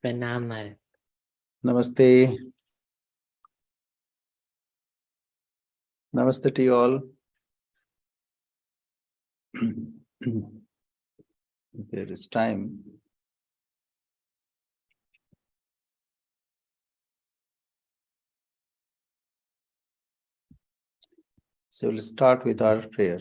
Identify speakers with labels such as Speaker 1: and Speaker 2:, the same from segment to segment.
Speaker 1: प्रणाम महाराज।
Speaker 2: Namaste. Namaste to you all. There is time. So we'll start with our prayer.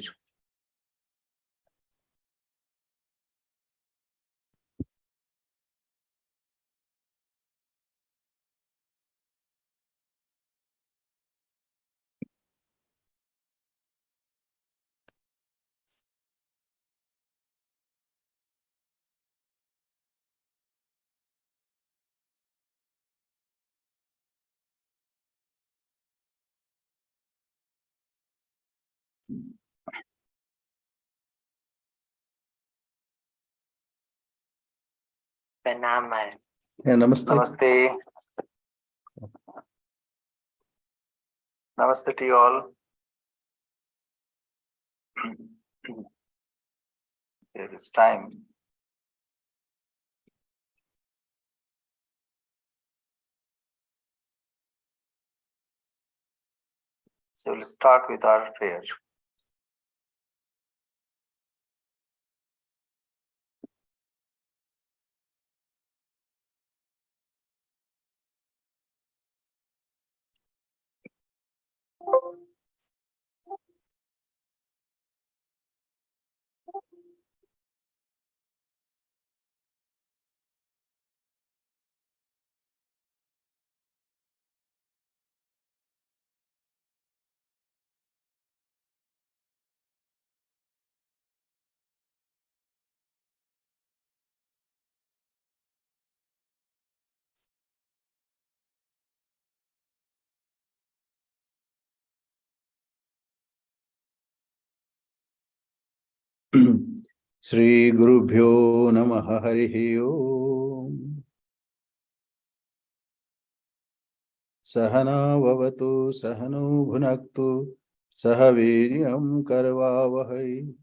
Speaker 1: प्रणाम महाराज।
Speaker 2: Yeah, namaste.
Speaker 3: Namaste. Namaste to you all. There is time. So we'll start with our prayer.
Speaker 2: Shri Gurubhyo Namaha Harihi Om. Sahana Vavatu Sahanu Bhunaktu Sahaviryam Karvavahai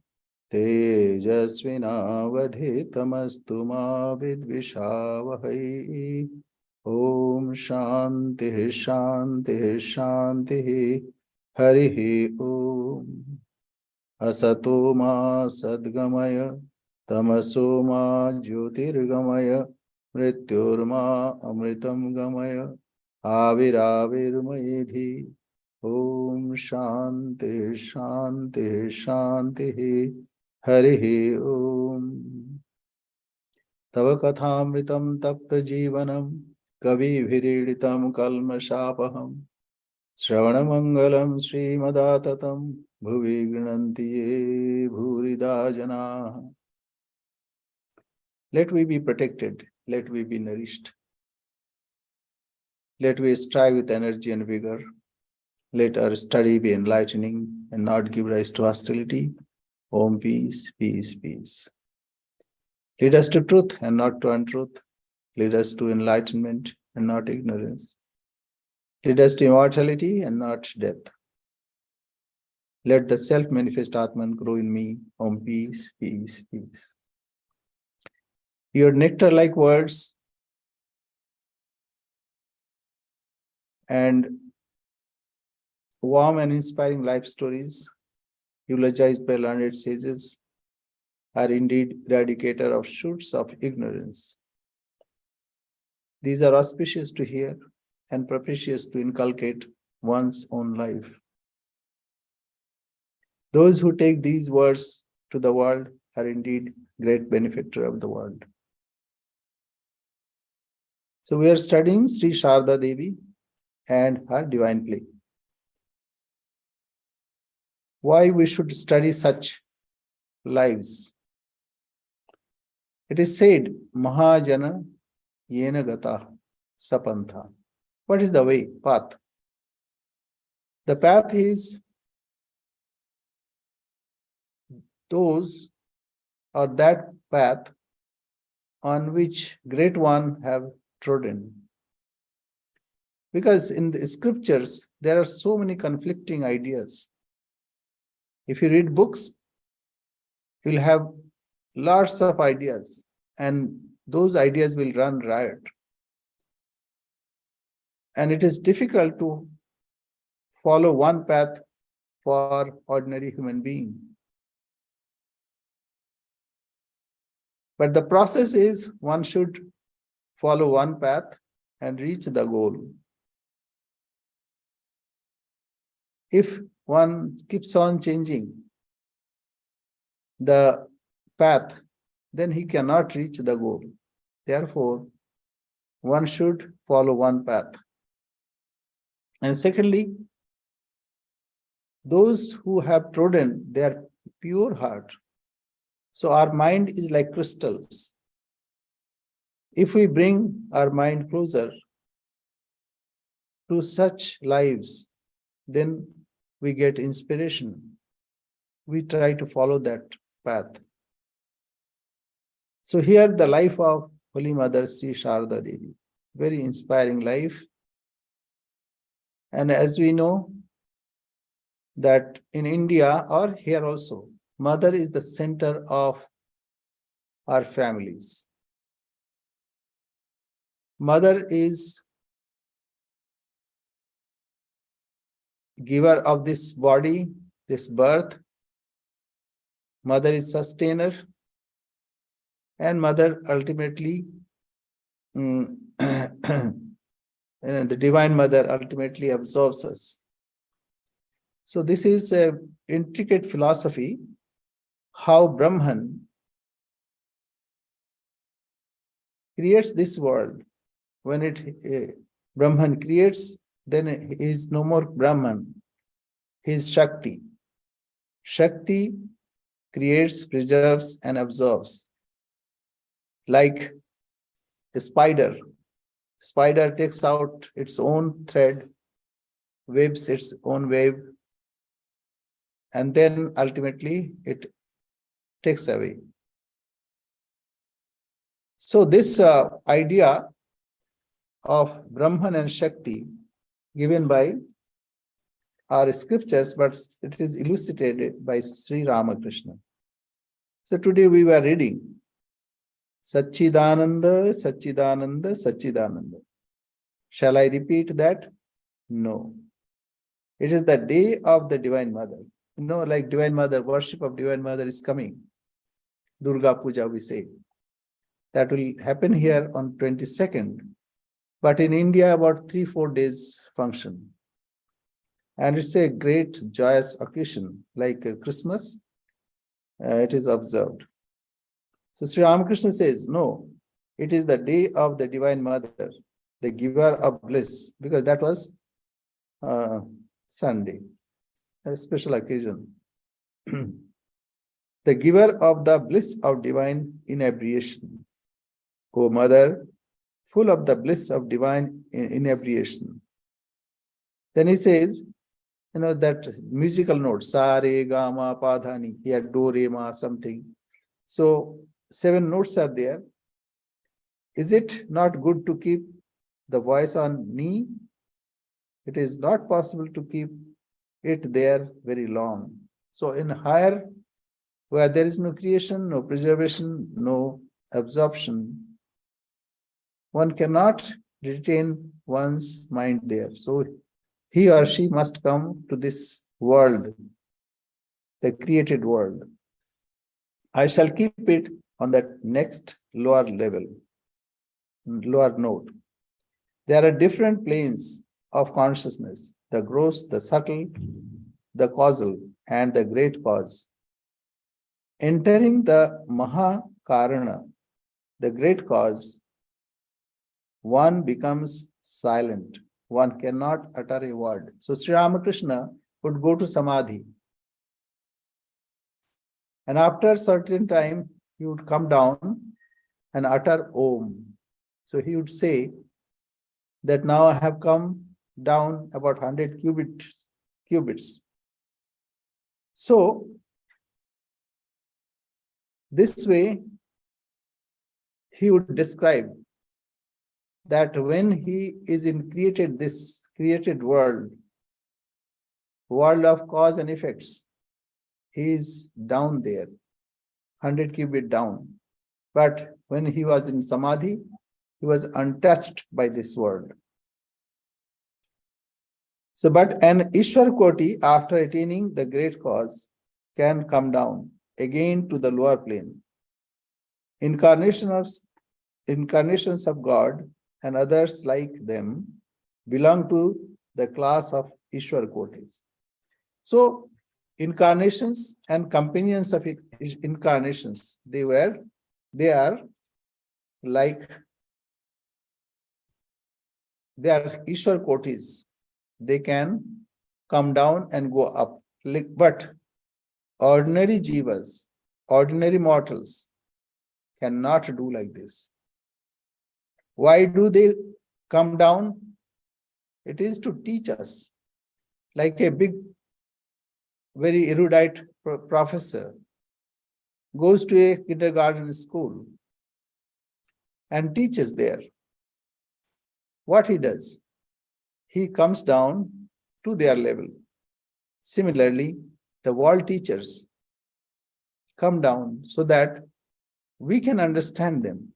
Speaker 2: Tejasvinavadhitamastu ma vidvishavahai. Om Shanti Shanti Shanti Harihi Om. Asato ma sadgamaya tamaso ma jyotirgamaya mrityurma amritam gamaya aviravirmayedhi. Om Shanti Shanti Shanti Harihi Om. Tava kathamritam tapta jivanam kavi vireditam kalmashapaham Shravanamangalam Srimadatam Bhuvi Grananti Ye Bhurida Jana. Let we be protected, let we be nourished. Let we strive with energy and vigor. Let our study be enlightening and not give rise to hostility. Om peace, peace, peace. Lead us to truth and not to untruth. Lead us to enlightenment and not ignorance. Lead us to immortality and not death. Let the self-manifest Atman grow in me. Om peace, peace, peace. Your nectar-like words and warm and inspiring life stories, eulogized by learned sages, are indeed eradicator of shoots of ignorance. These are auspicious to hear and propitious to inculcate one's own life. Those who take these words to the world are indeed great benefactor of the world. So we are studying Sri Sarada Devi and her divine play. Why we should study such lives? It is said, Mahajana Yena Gata Sapantha. What is the way, path? The path is those or that path on which great one have trodden. Because in the scriptures, there are so many conflicting ideas. If you read books, you will have lots of ideas, and those ideas will run riot. And it is difficult to follow one path for ordinary human being. But the process is one should follow one path and reach the goal. If one keeps on changing the path, then he cannot reach the goal. Therefore, one should follow one path. And secondly, those who have trodden their pure heart. So our mind is like crystals. If we bring our mind closer to such lives, then we get inspiration. We try to follow that path. So here the life of Holy Mother Sri Sarada Devi, very inspiring life. And as we know that in India or here also, Mother is the center of our families. Mother is giver of this body, this birth. Mother is sustainer. And Mother ultimately, the Divine Mother ultimately absorbs us. So this is an intricate philosophy, how Brahman creates this world. When Brahman creates, then he is no more Brahman, he is Shakti. Shakti creates, preserves, and absorbs. Like a spider. Spider takes out its own thread, weaves its own web, and then ultimately it takes away. So this idea of Brahman and Shakti given by our scriptures, but it is elucidated by Sri Ramakrishna. So today we were reading Satchidananda, Satchidananda, Satchidananda. Shall I repeat that? No. It is the day of the Divine Mother. You know, like Divine Mother, worship of Divine Mother is coming. Durga Puja, we say. That will happen here on 22nd. But in India, about 3-4 days function. And it's a great joyous occasion, like Christmas, it is observed. So Sri Ramakrishna says, no, it is the day of the Divine Mother, the giver of bliss, because that was Sunday, a special occasion. The giver of the bliss of divine inebriation. O Mother, full of the bliss of divine inebriation. Then he says, you know, that musical note, sa, re, ga, ma, pa, dha, ni, here, do, re, ma, something. So 7 notes are there. Is it not good to keep the voice on ni? It is not possible to keep it there very long. So in higher, where there is no creation, no preservation, no absorption, one cannot retain one's mind there. So he or she must come to this world, the created world. I shall keep it on that next lower level, lower note. There are different planes of consciousness, the gross, the subtle, the causal, and the great cause. Entering the Mahakarana, the great cause, one becomes silent. One cannot utter a word. So Sri Ramakrishna would go to Samadhi. And after a certain time, he would come down and utter Om. So he would say that now I have come down about 100 cubits. So this way, he would describe that when he is in this created world of cause and effects, he is down there, 100 cubit down. But when he was in Samadhi, he was untouched by this world. So, but an Ishwar Koti, after attaining the great cause, can come down again to the lower plane. Incarnations of God and others like them belong to the class of Ishwar Kotis. So, incarnations and companions of incarnations, they are like, they are Ishwar Kotis. They can come down and go up. But ordinary jivas, ordinary mortals cannot do like this. Why do they come down? It is to teach us, like a big, very erudite professor goes to a kindergarten school and teaches there. What he does? He comes down to their level. Similarly, the world teachers come down so that we can understand them,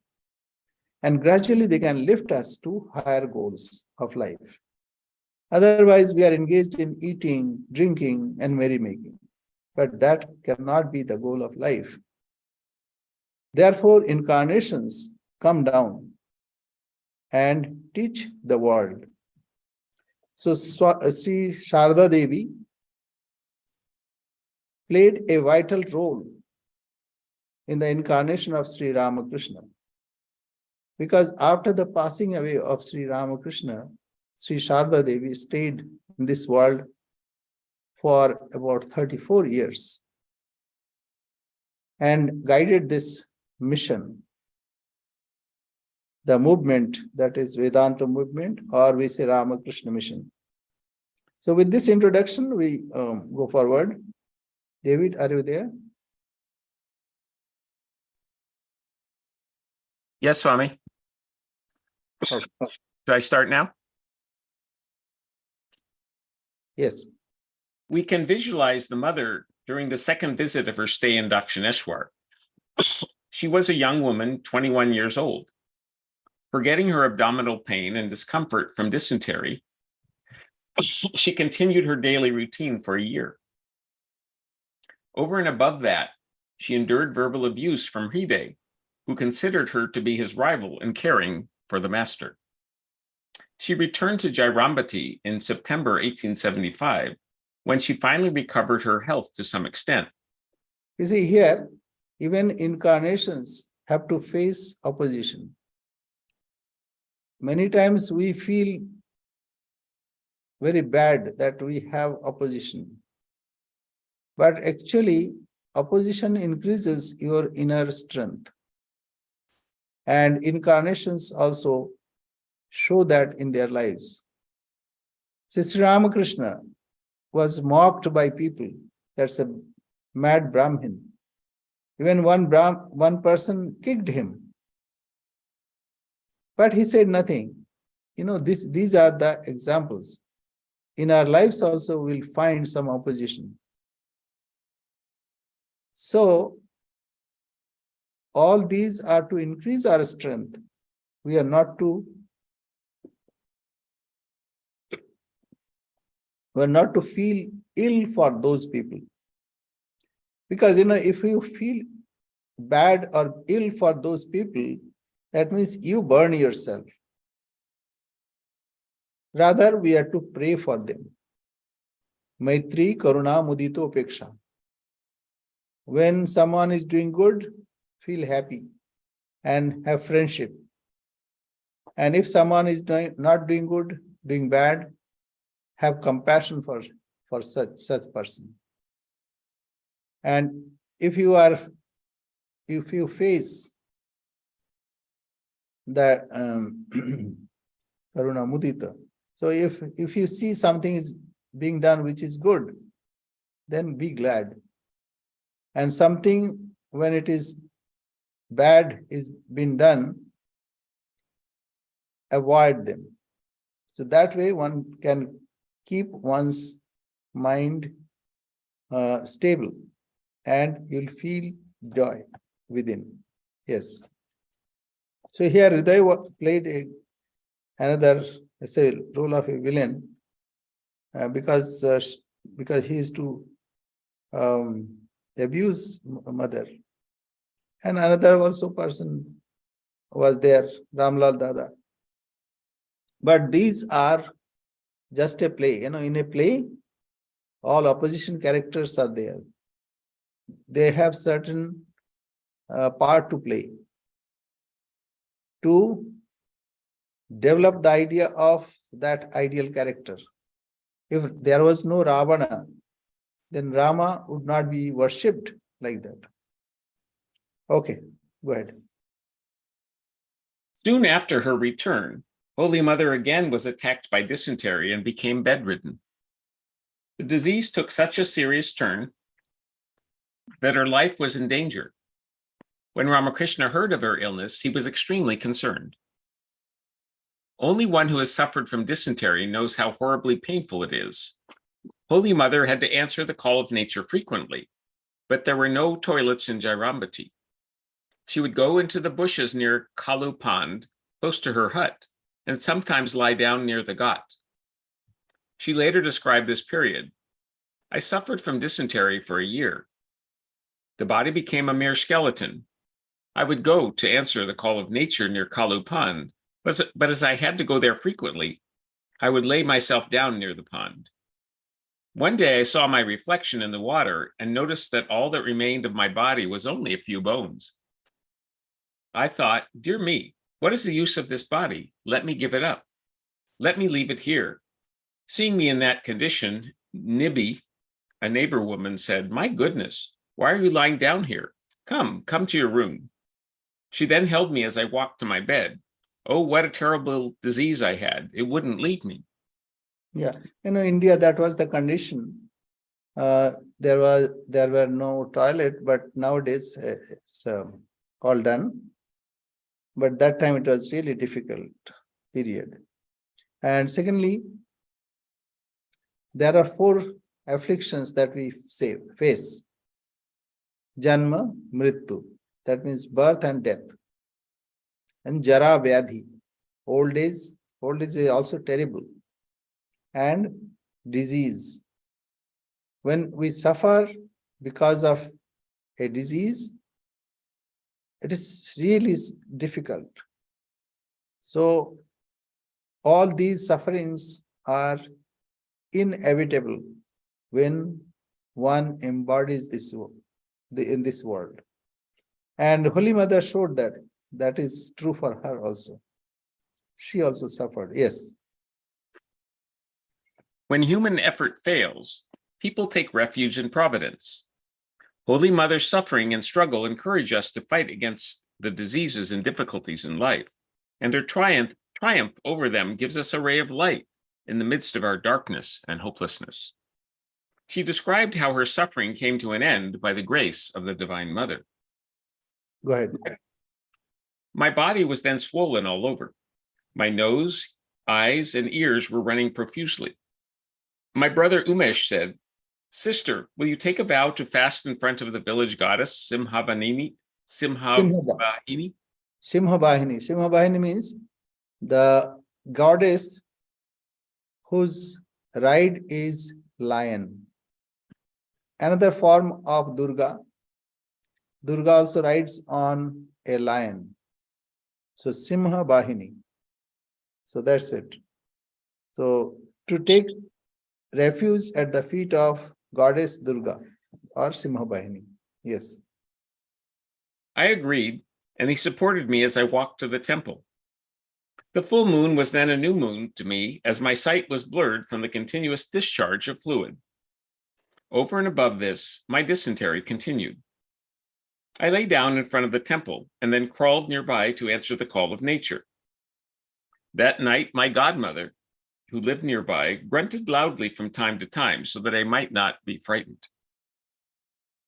Speaker 2: and gradually they can lift us to higher goals of life. Otherwise, we are engaged in eating, drinking, and merrymaking. But that cannot be the goal of life. Therefore, incarnations come down and teach the world. So, Sri Sarada Devi played a vital role in the incarnation of Sri Ramakrishna. Because after the passing away of Sri Ramakrishna, Sri Sarada Devi stayed in this world for about 34 years and guided this mission, the movement that is Vedanta movement, or we say Ramakrishna mission. So with this introduction, we go forward. David, are you there?
Speaker 4: Yes, Swami.
Speaker 2: Okay.
Speaker 4: Should I start now?
Speaker 2: Yes.
Speaker 4: We can visualize the mother during the second visit of her stay in Dakshineshwar. She was a young woman, 21 years old. Forgetting her abdominal pain and discomfort from dysentery, she continued her daily routine for a year. Over and above that, she endured verbal abuse from Hriday, who considered her to be his rival in caring for the master. She returned to Jairambati in September 1875, when she finally recovered her health to some extent.
Speaker 2: You see, here, even incarnations have to face opposition. Many times we feel very bad that we have opposition. But actually, opposition increases your inner strength. And incarnations also show that in their lives. Sri Ramakrishna was mocked by people. That's a mad Brahmin. Even one person kicked him. But he said nothing. You know, these are the examples. In our lives also, we'll find some opposition. So, all these are to increase our strength. We are not to feel ill for those people. Because, you know, if you feel bad or ill for those people, that means you burn yourself. Rather, we are to pray for them. Maitri Karuna Mudito Upeksha. When someone is doing good, feel happy and have friendship. And if someone is not doing good, doing bad, have compassion for such person. And if you face that Karuna Mudita, so if you see something is being done which is good, then be glad. And something when it is bad is being done, avoid them. So that way one can keep one's mind stable and you'll feel joy within. Yes. So here Hriday played another, say, role of a villain. because he used to abuse mother. And another also person was there, Ramlal Dada. But these are just a play. In a play, all opposition characters are there. They have certain part to play to develop the idea of that ideal character. If there was no Ravana, then Rama would not be worshipped like that. Okay, go ahead.
Speaker 4: Soon after her return, Holy Mother again was attacked by dysentery and became bedridden. The disease took such a serious turn that her life was in danger. When Ramakrishna heard of her illness, he was extremely concerned. Only one who has suffered from dysentery knows how horribly painful it is. Holy Mother had to answer the call of nature frequently, but there were no toilets in Jairambati. She would go into the bushes near Kalu Pond, close to her hut, and sometimes lie down near the ghat. She later described this period. I suffered from dysentery for a year. The body became a mere skeleton. I would go to answer the call of nature near Kalu Pond, but as I had to go there frequently, I would lay myself down near the pond. One day I saw my reflection in the water and noticed that all that remained of my body was only a few bones. I thought, dear me, what is the use of this body? Let me give it up. Let me leave it here. Seeing me in that condition, Nibbi, a neighbor woman, said, my goodness, why are you lying down here? Come to your room. She then held me as I walked to my bed. Oh, what a terrible disease I had. It wouldn't leave me.
Speaker 2: Yeah, India, that was the condition. There were no toilet, but nowadays it's all done. But that time it was really difficult period. And secondly, there are 4 afflictions that we face. Janma, Mrityu, that means birth and death. And Jara Vyadhi, old age is also terrible. And disease. When we suffer because of a disease, it is really difficult. So all these sufferings are inevitable when one embodies this in this world. And Holy Mother showed that is true for her also. She also suffered. Yes.
Speaker 4: When human effort fails, people take refuge in providence. Holy Mother's suffering and struggle encourage us to fight against the diseases and difficulties in life, and her triumph over them gives us a ray of light in the midst of our darkness and hopelessness. She described how her suffering came to an end by the grace of the Divine Mother.
Speaker 2: Go ahead.
Speaker 4: My body was then swollen all over. My nose, eyes, and ears were running profusely. My brother Umesh said, Sister, will you take a vow to fast in front of the village goddess Simhabahini?
Speaker 2: Simhabahini. Simhabahini means the goddess whose ride is lion. Another form of Durga. Durga also rides on a lion. So Simhabahini. So that's it. So to take refuge at the feet of Goddess Durga or Simhabahini. Yes.
Speaker 4: I agreed, and he supported me as I walked to the temple. The full moon was then a new moon to me, as my sight was blurred from the continuous discharge of fluid. Over and above this, my dysentery continued. I lay down in front of the temple and then crawled nearby to answer the call of nature. That night, my godmother, who lived nearby, grunted loudly from time to time so that I might not be frightened.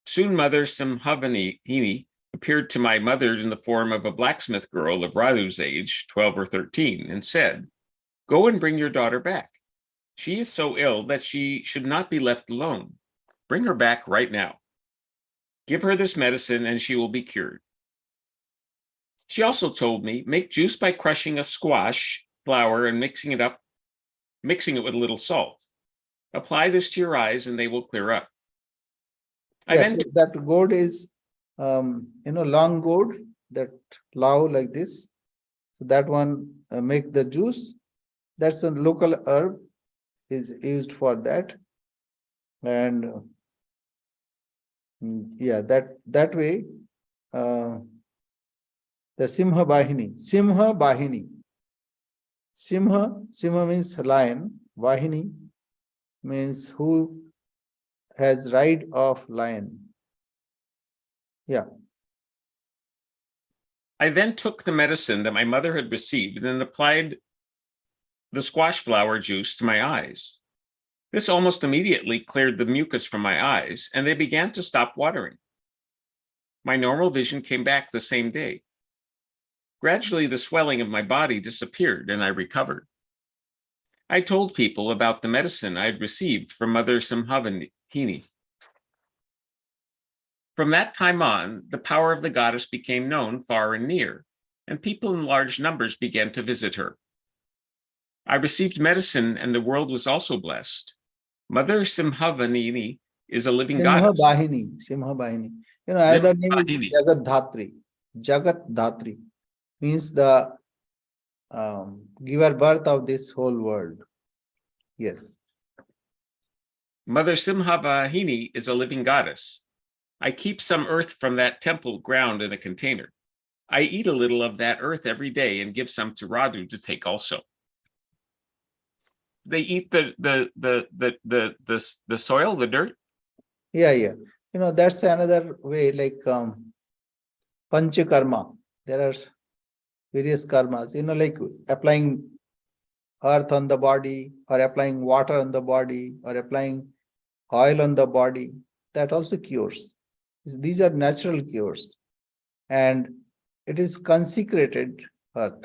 Speaker 4: Soon Mother Simhabahini appeared to my mother in the form of a blacksmith girl of Radhu's age, 12 or 13, and said, Go and bring your daughter back. She is so ill that she should not be left alone. Bring her back right now. Give her this medicine and she will be cured. She also told me, make juice by crushing a squash flour and mixing it with a little salt. Apply this to your eyes and they will clear up. I
Speaker 2: Yes,
Speaker 4: then
Speaker 2: so that gourd is, long gourd, that lao like this. So that one make the juice. That's a local herb is used for that. And yeah, that way, the Simha Bahini. Simha means lion. Vahini means who has ride of lion. Yeah.
Speaker 4: I then took the medicine that my mother had received and applied the squash flower juice to my eyes. This almost immediately cleared the mucus from my eyes, and they began to stop watering. My normal vision came back the same day. Gradually, the swelling of my body disappeared and I recovered. I told people about the medicine I had received from Mother Simhavini. From that time on, the power of the goddess became known far and near, and people in large numbers began to visit her. I received medicine and the world was also blessed. Mother Simhavini is a living goddess.
Speaker 2: Simha Bahini. Another name is
Speaker 4: Bahini.
Speaker 2: Jagat Dhatri. Jagat Dhatri means the giver birth of this whole world. Yes.
Speaker 4: Mother Simhavini is a living goddess. I keep some earth from that temple ground in a container. I eat a little of that earth every day and give some to Radu to take also. They eat the soil, the dirt.
Speaker 2: Yeah. That's another way, like Panchakarma. There are various karmas, like applying earth on the body, or applying water on the body, or applying oil on the body. That also cures. These are natural cures. And it is consecrated earth.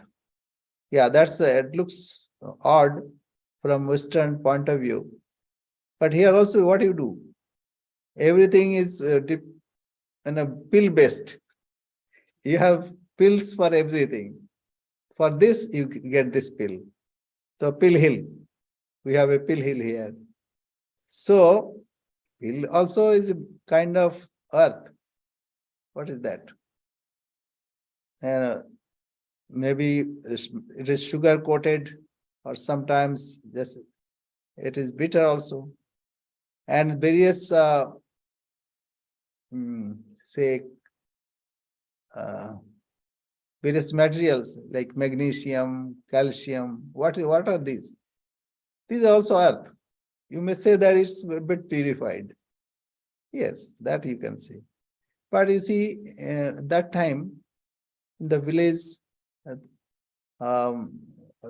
Speaker 2: Yeah, it looks odd from Western point of view. But here also, what you do? Everything is pill based. You have pills for everything. For this, you get this pill. So pill hill. We have a pill hill here. So pill also is a kind of earth. What is that? And maybe it is sugar coated, or sometimes just it is bitter also. And various various materials like magnesium, calcium. What are these? These are also earth. You may say that it's a bit purified. Yes, that you can say. But you see, that time in the village,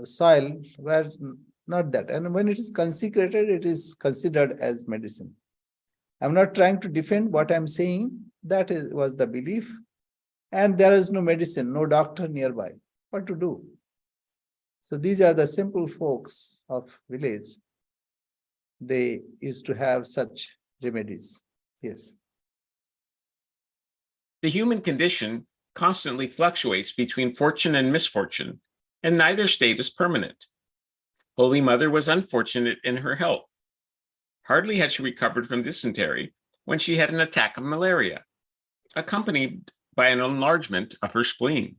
Speaker 2: soil were not that. And when it is consecrated, it is considered as medicine. I'm not trying to defend what I'm saying. That was the belief. And there is no medicine, no doctor nearby. What to do? So these are the simple folks of village. They used to have such remedies. Yes.
Speaker 4: The human condition constantly fluctuates between fortune and misfortune, and neither state is permanent. Holy Mother was unfortunate in her health. Hardly had she recovered from dysentery when she had an attack of malaria, accompanied by an enlargement of her spleen.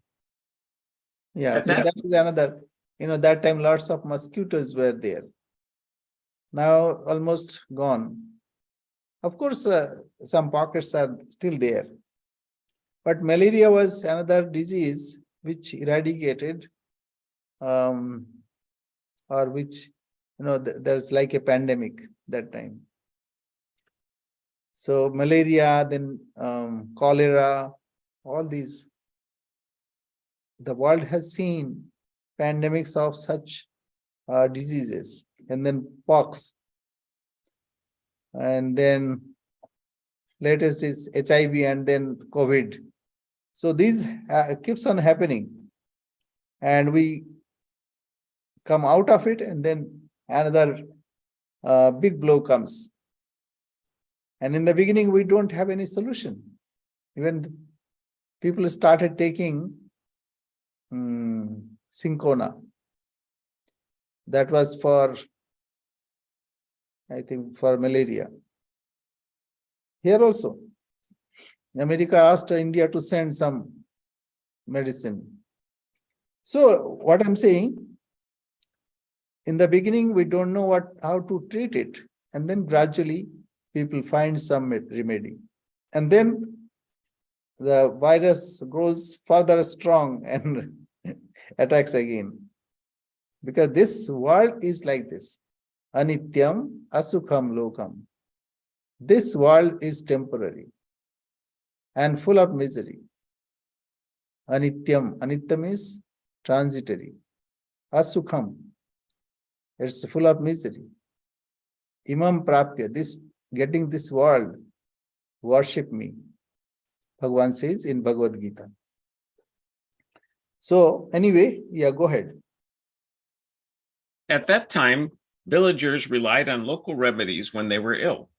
Speaker 2: Yeah, so that is another, that time lots of mosquitoes were there. Now almost gone. Of course, some pockets are still there. But malaria was another disease which eradicated, or which, there's like a pandemic that time. So malaria, then cholera, all these. The world has seen pandemics of such diseases, and then pox. And then latest is HIV, and then COVID. So these keeps on happening, and we come out of it, and then another big blow comes. And in the beginning, we don't have any solution. Even people started taking Syncona. That was for I think for malaria. Here also, America asked India to send some medicine. So what I'm saying, in the beginning, we don't know how to treat it. And then gradually people find some remedy. And then the virus grows further strong and attacks again. Because this world is like this. Anityam asukham lokam. This world is temporary and full of misery. Anityam is transitory. Asukham, it's full of misery. Imam prapya, getting this world, worship me. Bhagavan says in Bhagavad Gita. So anyway, yeah, go ahead.
Speaker 4: At that time, villagers relied on local remedies when they were ill.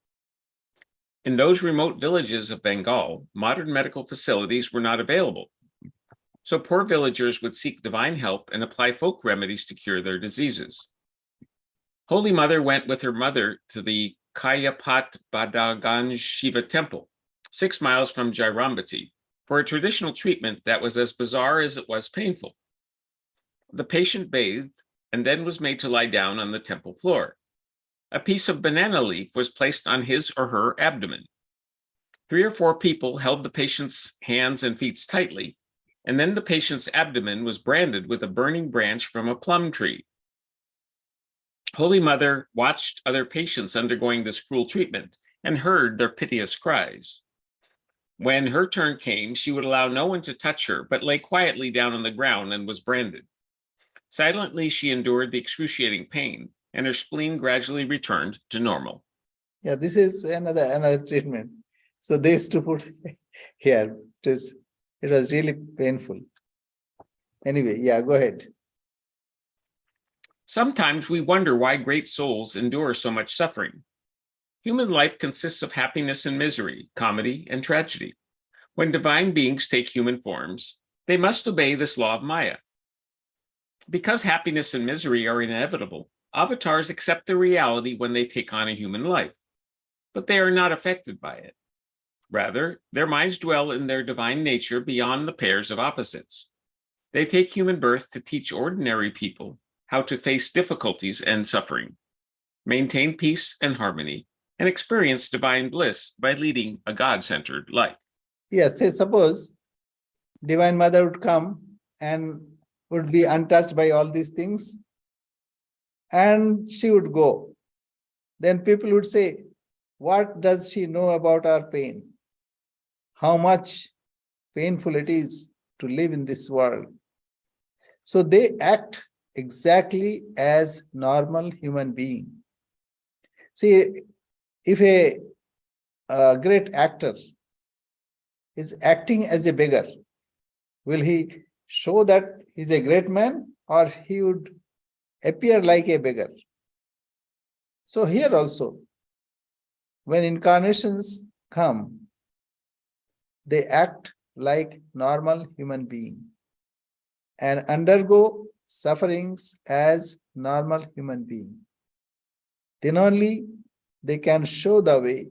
Speaker 4: In those remote villages of Bengal, modern medical facilities were not available. So poor villagers would seek divine help and apply folk remedies to cure their diseases. Holy Mother went with her mother to the Kayapat Badaganj Shiva temple, 6 miles from Jairambati, for a traditional treatment that was as bizarre as it was painful. The patient bathed and then was made to lie down on the temple floor. A piece of banana leaf was placed on his or her abdomen. 3 or 4 people held the patient's hands and feet tightly, and then the patient's abdomen was branded with a burning branch from a plum tree. Holy Mother watched other patients undergoing this cruel treatment and heard their piteous cries. When her turn came, she would allow no one to touch her, but lay quietly down on the ground and was branded. Silently, she endured the excruciating pain, and her spleen gradually returned to normal.
Speaker 2: Yeah, this is another treatment. So they used to put here. It was really painful. Anyway, yeah, go ahead.
Speaker 4: Sometimes we wonder why great souls endure so much suffering. Human life consists of happiness and misery, comedy and tragedy. When divine beings take human forms, they must obey this law of Maya. Because happiness and misery are inevitable, avatars accept the reality when they take on a human life, but they are not affected by it. Rather, their minds dwell in their divine nature beyond the pairs of opposites. They take human birth to teach ordinary people how to face difficulties and suffering, maintain peace and harmony, and experience divine bliss by leading a God-centered life.
Speaker 2: Yes, say suppose Divine Mother would come and would be untouched by all these things, and she would go. Then people would say, what does she know about our pain? How much painful it is to live in this world. So they act exactly as normal human being. See, if a great actor is acting as a beggar, will he show that he's a great man, or he would appear like a beggar? So here also, when incarnations come, they act like normal human being and undergo sufferings as normal human being. Then only they can show the way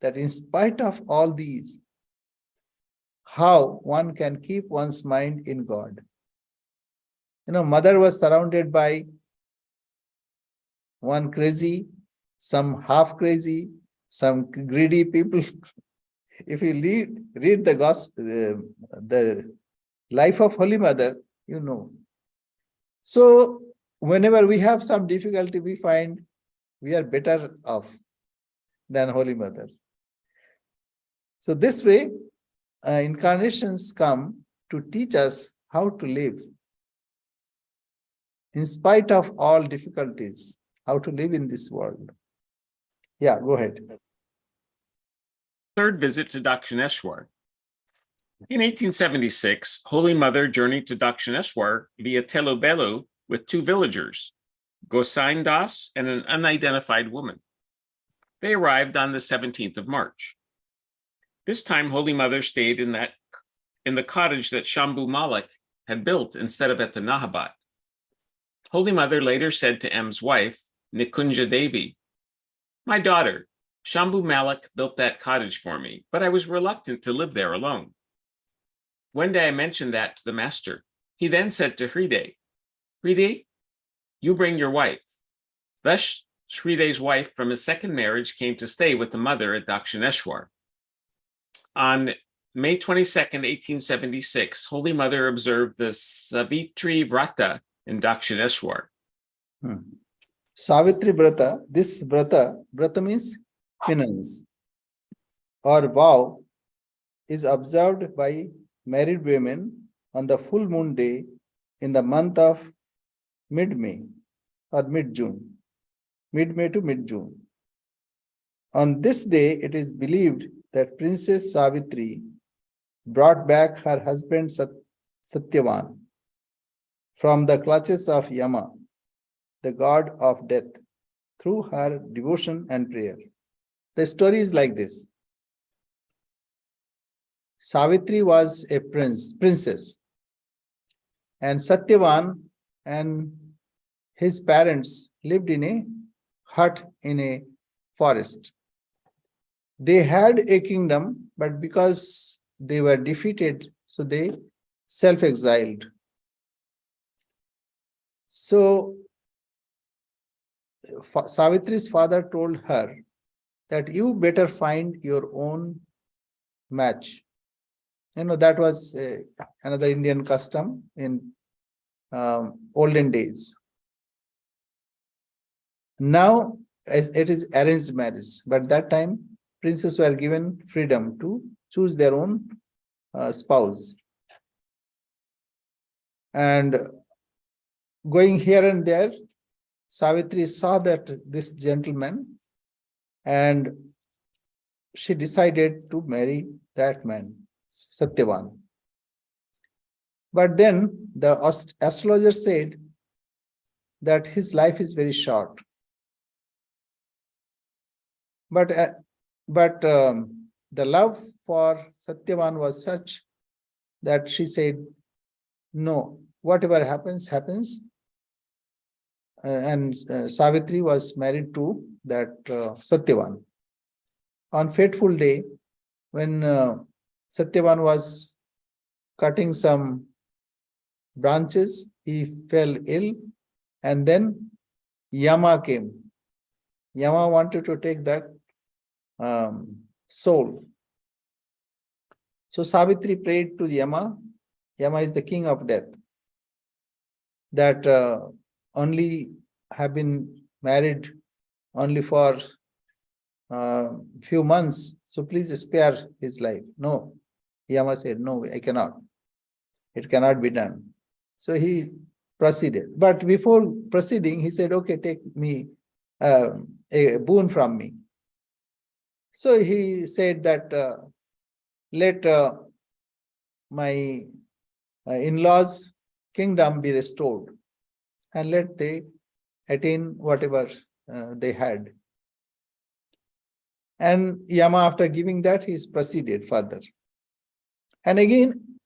Speaker 2: that in spite of all these, how one can keep one's mind in God. Mother was surrounded by one crazy, some half crazy, some greedy people. If you read the gospel, the life of Holy Mother, you know. So whenever we have some difficulty, we find we are better off than Holy Mother. So this way, incarnations come to teach us how to live in spite of all difficulties, how to live in this world. Yeah, go ahead.
Speaker 4: Third visit to Dakshineshwar. In 1876, Holy Mother journeyed to Dakshineshwar via Telobelu with 2 villagers, Gosain Das and an unidentified woman. They arrived on the 17th of March. This time, Holy Mother stayed in the cottage that Shambhu Malik had built instead of at the Nahabat. Holy Mother later said to M's wife, Nikunja Devi, My daughter, Shambhu Malik, built that cottage for me, but I was reluctant to live there alone. One day I mentioned that to the master. He then said to Hriday, Hriday, you bring your wife. Thus, Hriday's wife from his second marriage came to stay with the mother at Dakshineshwar. On May 22nd, 1876, Holy Mother observed the Savitri Vrata in Dakshineshwar.
Speaker 2: Savitri Brata, this Brata means penance or vow, is observed by married women on the full moon day in the month of mid-May or mid-June, mid-May to mid-June. On this day, it is believed that Princess Savitri brought back her husband Satyavan from the clutches of Yama, the god of death, through her devotion and prayer. The story is like this. Savitri was a princess, and Satyavan and his parents lived in a hut in a forest. They had a kingdom, but because they were defeated, so they self-exiled. So Savitri's father told her that you better find your own match. You know, that was another Indian custom in olden days. Now, it is arranged marriage, but that time princes were given freedom to choose their own spouse. And going here and there, Savitri saw that this gentleman, and she decided to marry that man, Satyavan. But then the astrologer said that his life is very short. But the love for Satyavan was such that she said, no, whatever happens, happens. And Savitri was married to that Satyavan. On fateful day, when Satyavan was cutting some branches, he fell ill, and then Yama came. Yama wanted to take that soul. So Savitri prayed to Yama. Yama is the king of death, that only have been married only for few months, so please spare his life. No, Yama said, no, I cannot. It cannot be done. So he proceeded. But before proceeding, he said, okay, take me a boon from me. So he said that let my in-laws' kingdom be restored, and let they attain whatever they had. And Yama, after giving that, he proceeded further. And again,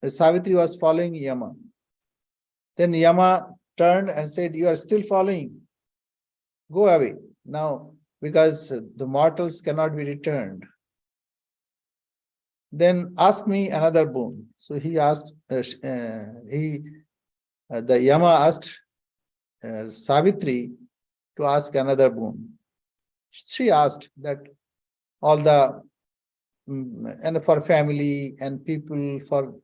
Speaker 2: Savitri was following Yama. Then Yama turned and said, you are still following. Go away now, because the mortals cannot be returned. Then ask me another boon. So he asked, the Yama asked Savitri to ask another boon. She asked that all the, and for family and people, for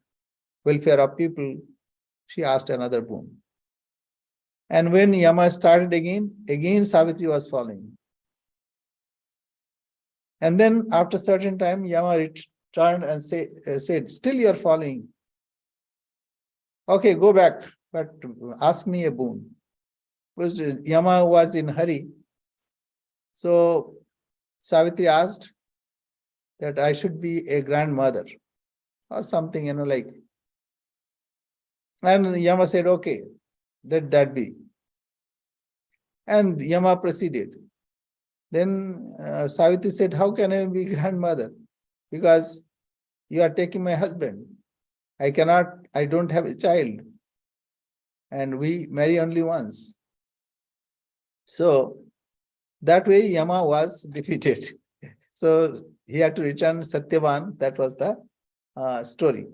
Speaker 2: welfare of people, she asked another boon. And when Yama started again Savitri was following. And then after a certain time, Yama returned and said, still you are following. Okay, go back, but ask me a boon. Because Yama was in hurry. So Savitri asked that I should be a grandmother or something, like. And Yama said, okay, let that be. And Yama proceeded. Then Savitri said, how can I be grandmother? Because you are taking my husband. I don't have a child. And we marry only once. So That way Yama was defeated. So he had to return Satyavan. That was the story.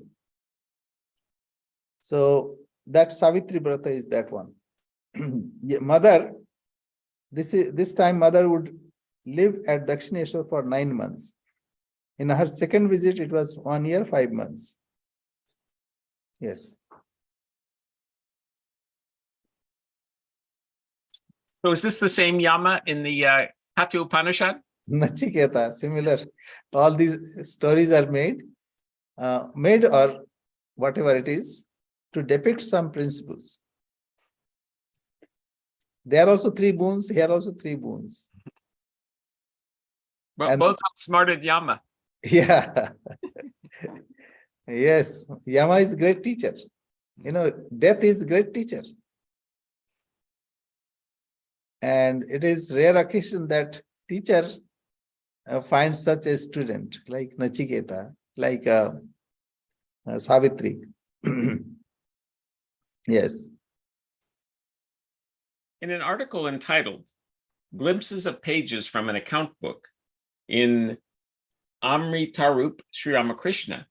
Speaker 2: So that Savitri Brata is that one. Mother, this time mother would live at Dakshineshwar for 9 months. In her second visit, it was 1 year, 5 months. Yes.
Speaker 4: So is this the same Yama in the Katha Upanishad?
Speaker 2: Nachiketa, similar. All these stories are made or whatever it is, to depict some principles. There are also 3 boons, here are also 3 boons.
Speaker 4: Well,
Speaker 2: And-
Speaker 4: both outsmarted Yama.
Speaker 2: Yeah. Yes, Yama is great teacher. Death is great teacher. And it is rare occasion that teacher finds such a student like Nachiketa, like Savitri. Yes.
Speaker 4: In an article entitled Glimpses of Pages from an Account Book in Amritarup Sri Ramakrishna,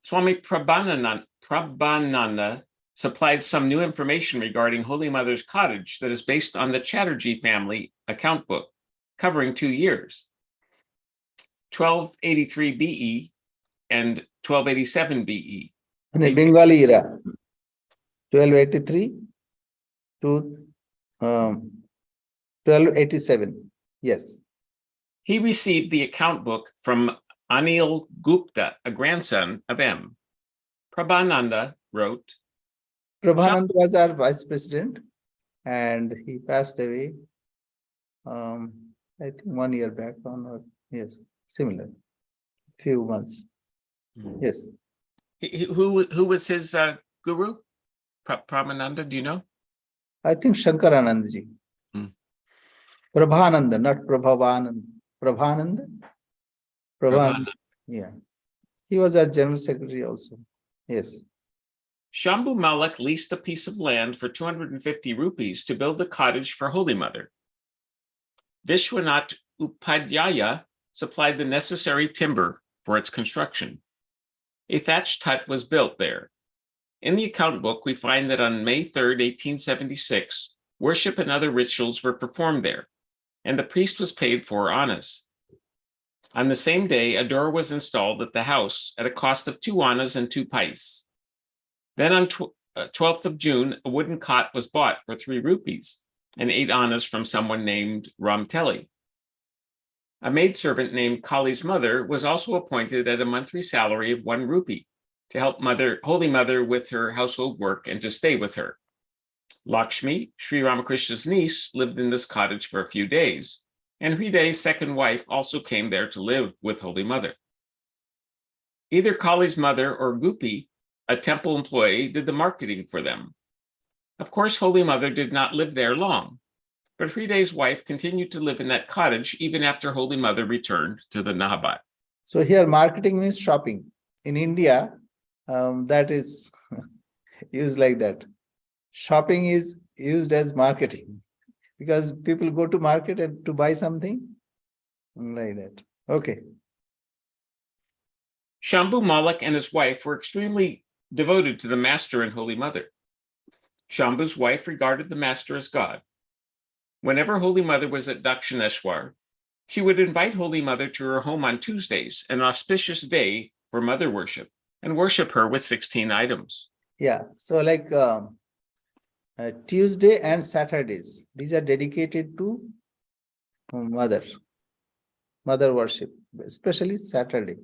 Speaker 4: Swami Prabhananda supplied some new information regarding Holy Mother's cottage that is based on the Chatterjee family account book, covering 2 years, 1283 BE and 1287 BE.
Speaker 2: In a Bengali era, 1283 to 1287. Yes.
Speaker 4: He received the account book from Anil Gupta, a grandson of M. Prabhananda wrote,
Speaker 2: Prabhananda was our vice president and he passed away, I think 1 year back or yes, similar, few months. Yes.
Speaker 4: Who was his guru? Prabhananda, do you know?
Speaker 2: I think Shankaranandji. Prabhananda, not Prabhavanand. Prabhananda? Prabhananda. Yeah. He was our general secretary also. Yes.
Speaker 4: Shambhu Malak leased a piece of land for 250 rupees to build a cottage for Holy Mother. Vishwanath Upadhyaya supplied the necessary timber for its construction. A thatched hut was built there. In the account book, we find that on May 3rd, 1876, worship and other rituals were performed there, and the priest was paid 4 annas. On the same day, a door was installed at the house at a cost of 2 annas and 2 pice. Then on 12th of June, a wooden cot was bought for 3 rupees and 8 annas from someone named Ramtelli. A maidservant named Kali's mother was also appointed at a monthly salary of 1 rupee to help Holy Mother with her household work and to stay with her. Lakshmi, Sri Ramakrishna's niece, lived in this cottage for a few days, and Hriday's second wife also came there to live with Holy Mother. Either Kali's mother or Gupi, a temple employee, did the marketing for them. Of course, Holy Mother did not live there long, but Hriday's wife continued to live in that cottage even after Holy Mother returned to the Nahabat.
Speaker 2: So here marketing means shopping. In India, that is used like that. Shopping is used as marketing because people go to market and to buy something like that. Okay.
Speaker 4: Shambhu Malak and his wife were extremely devoted to the Master and Holy Mother. Shambhu's wife regarded the Master as God. Whenever Holy Mother was at Dakshineshwar, she would invite Holy Mother to her home on Tuesdays, an auspicious day for mother worship, and worship her with 16 items.
Speaker 2: Yeah. So like Tuesday and Saturdays, these are dedicated to mother worship, especially Saturday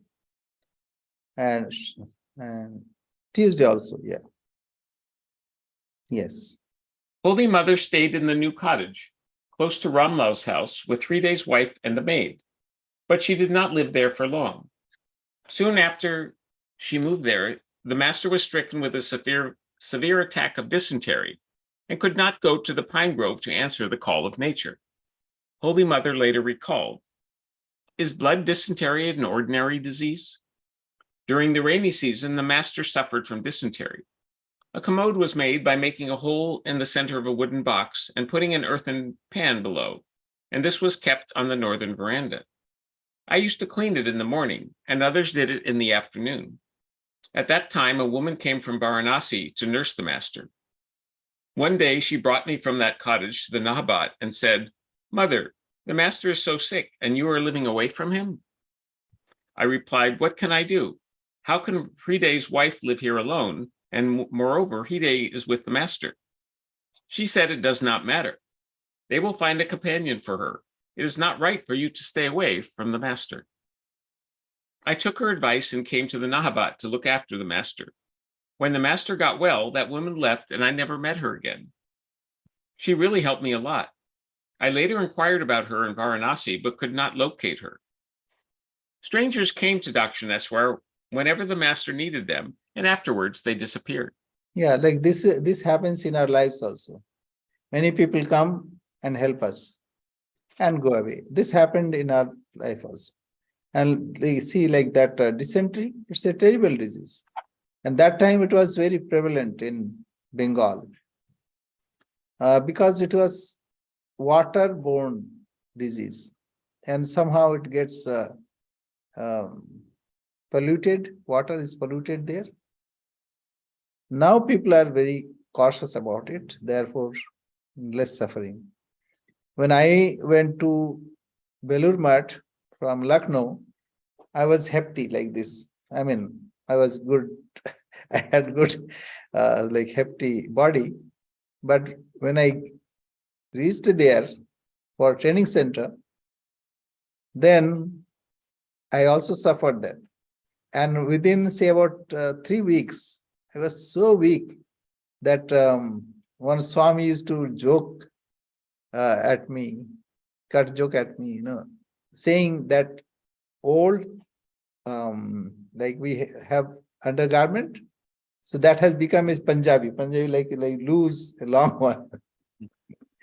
Speaker 2: and Tuesday also. Yeah. Yes.
Speaker 4: Holy Mother stayed in the new cottage, close to Ramlal's house, with Hriday's wife and a maid, but she did not live there for long. Soon after she moved there, the Master was stricken with a severe attack of dysentery and could not go to the pine grove to answer the call of nature. Holy Mother later recalled, "Is blood dysentery an ordinary disease?" During the rainy season, the Master suffered from dysentery. A commode was made by making a hole in the center of a wooden box and putting an earthen pan below, and this was kept on the northern veranda. I used to clean it in the morning, and others did it in the afternoon. At that time, a woman came from Varanasi to nurse the master. One day, she brought me from that cottage to the Nahabat and said, "Mother, the master is so sick, and you are living away from him?" I replied, "What can I do? How can Hride's wife live here alone? And moreover, Hride is with the master." She said, "It does not matter. They will find a companion for her. It is not right for you to stay away from the master." I took her advice and came to the Nahabat to look after the master. When the master got well, that woman left and I never met her again. She really helped me a lot. I later inquired about her in Varanasi, but could not locate her. Strangers came to Dakshineswar whenever the master needed them, and afterwards they disappeared.
Speaker 2: Yeah, like this happens in our lives also. Many people come and help us and go away. This happened in our life also. And we see like that dysentery, it's a terrible disease. And that time it was very prevalent in Bengal because it was waterborne disease. And somehow it gets polluted, water is polluted there. Now people are very cautious about it, therefore less suffering. When I went to Belur Math from Lucknow, I was hefty like this. I mean, I was good. I had good, like hefty body. But when I reached there for training center, then I also suffered that. And within, say, about 3 weeks, I was so weak that one Swami used to joke at me, cut joke at me, saying that old, like we have undergarment, so that has become his Punjabi like loose, a long one.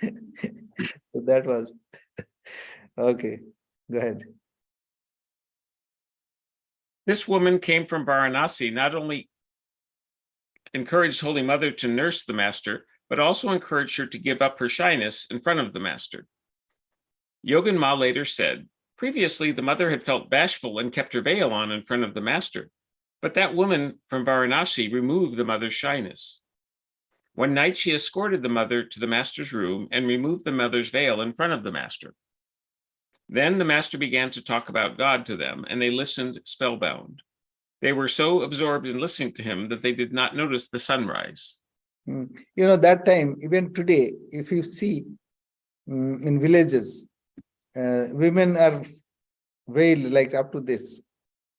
Speaker 2: So that was okay. Go ahead.
Speaker 4: This woman came from Varanasi, not only encouraged Holy Mother to nurse the master, but also encouraged her to give up her shyness in front of the master. Yogan Ma later said, previously the mother had felt bashful and kept her veil on in front of the master, but that woman from Varanasi removed the mother's shyness. One night she escorted the mother to the master's room and removed the mother's veil in front of the master. Then the master began to talk about God to them, and they listened spellbound. They were so absorbed in listening to him that they did not notice the sunrise.
Speaker 2: That time, even today, if you see in villages, women are veiled like up to this.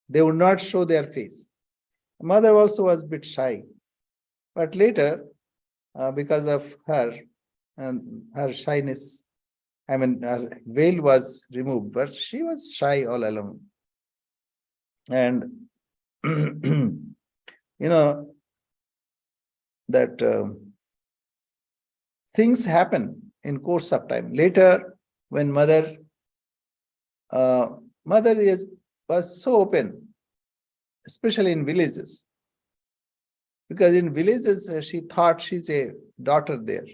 Speaker 2: They would not show their face. Mother also was a bit shy. But later, because of her and her shyness, her veil was removed, but she was shy all along. And, that things happen in course of time. Later, when mother was so open, especially in villages, because in villages she thought she's a daughter there.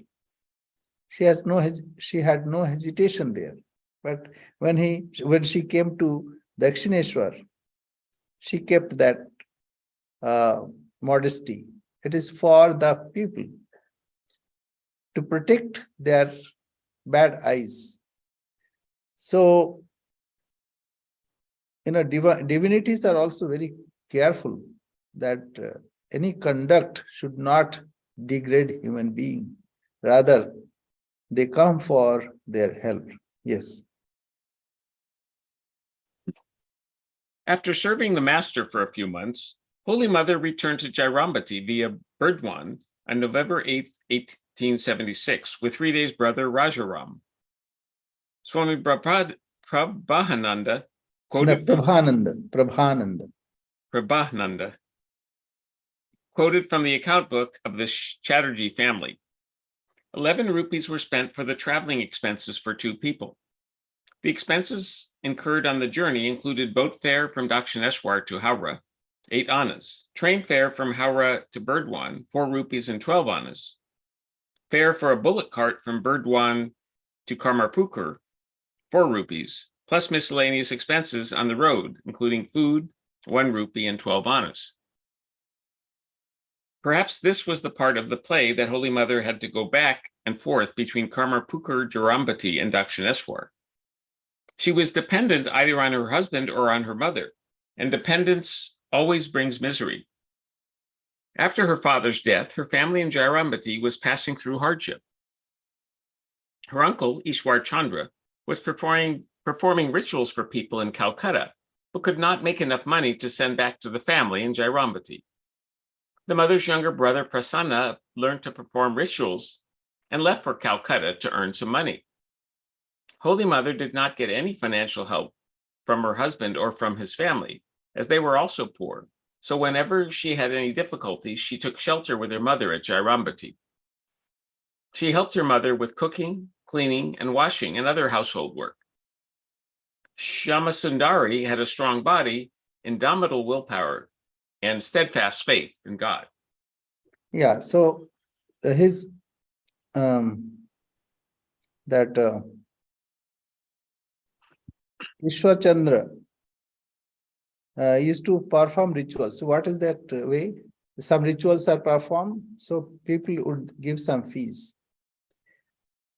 Speaker 2: She had no hesitation there. But when she came to Dakshineshwar, she kept that modesty. It is for the people to protect their bad eyes. So, divinities are also very careful that any conduct should not degrade human being. Rather, they come for their help. Yes.
Speaker 4: After serving the master for a few months, Holy Mother returned to Jairambati via Burdwan on November 8, 1876, with Hride's brother Rajaram. Swami Prabhahananda quoted Prabhahananda quoted from the account book of the Chatterjee family. 11 rupees were spent for the traveling expenses for 2 people. The expenses incurred on the journey included boat fare from Dakshineswar to Howrah, 8 annas, train fare from Howrah to Burdwan, 4 rupees and 12 annas, fare for a bullock cart from Burdwan to Karmarpukur, 4 rupees, plus miscellaneous expenses on the road, including food, 1 rupee, and 12 annas. Perhaps this was the part of the play that Holy Mother had to go back and forth between Karmarpukur Jarambati and Dakshineshwar. She was dependent either on her husband or on her mother, and dependence always brings misery. After her father's death, her family in Jarambati was passing through hardship. Her uncle, Ishwar Chandra, was performing rituals for people in Calcutta, but could not make enough money to send back to the family in Jairambati. The mother's younger brother, Prasanna, learned to perform rituals and left for Calcutta to earn some money. Holy Mother did not get any financial help from her husband or from his family, as they were also poor. So whenever she had any difficulties, she took shelter with her mother at Jairambati. She helped her mother with cooking, cleaning, and washing and other household work. Shyamasundari had a strong body, indomitable willpower, and steadfast faith in God.
Speaker 2: Yeah, so his Ishwar Chandra used to perform rituals. So what is that way? Some rituals are performed, so people would give some fees.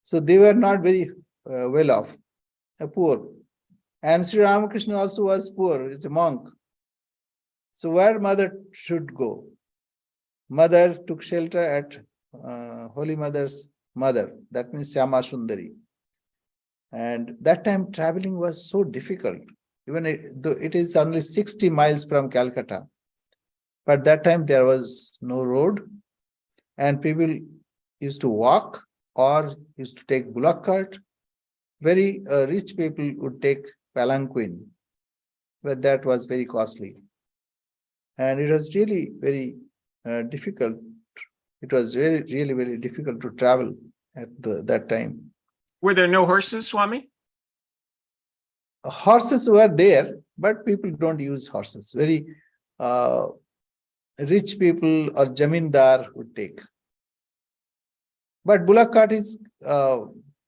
Speaker 2: So they were not very well off, poor. And Sri Ramakrishna also was poor, he's a monk. So where mother should go? Mother took shelter at Holy Mother's mother, that means Syama Sundari. And that time traveling was so difficult. Even though it is only 60 miles from Calcutta. But that time there was no road and people used to walk or used to take bullock cart. Very rich people would take palanquin, but that was very costly. And it was really very difficult. It was really very difficult to travel at that time.
Speaker 4: Were there no horses, Swami?
Speaker 2: Horses were there, but people don't use horses. Very rich people or jamindar would take. But bullock cart is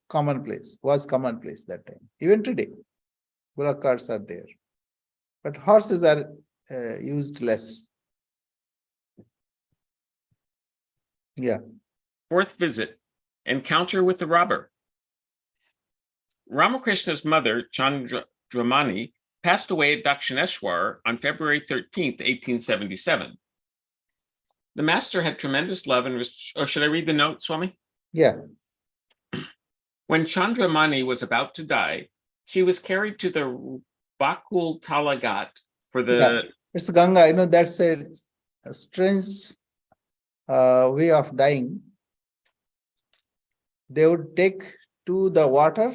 Speaker 2: commonplace, was commonplace that time. Even today, bullock carts are there. But horses are used less. Yeah.
Speaker 4: 4th visit, encounter with the robber. Ramakrishna's mother, Chandramani, passed away at Dakshineshwar on February 13th, 1877. The master had tremendous love and or should I read the note, Swami?
Speaker 2: Yeah.
Speaker 4: When Chandramani was about to die, she was carried to the Bakul Talagat for the...
Speaker 2: Yeah. It's Ganga, that's a strange way of dying. They would take to the water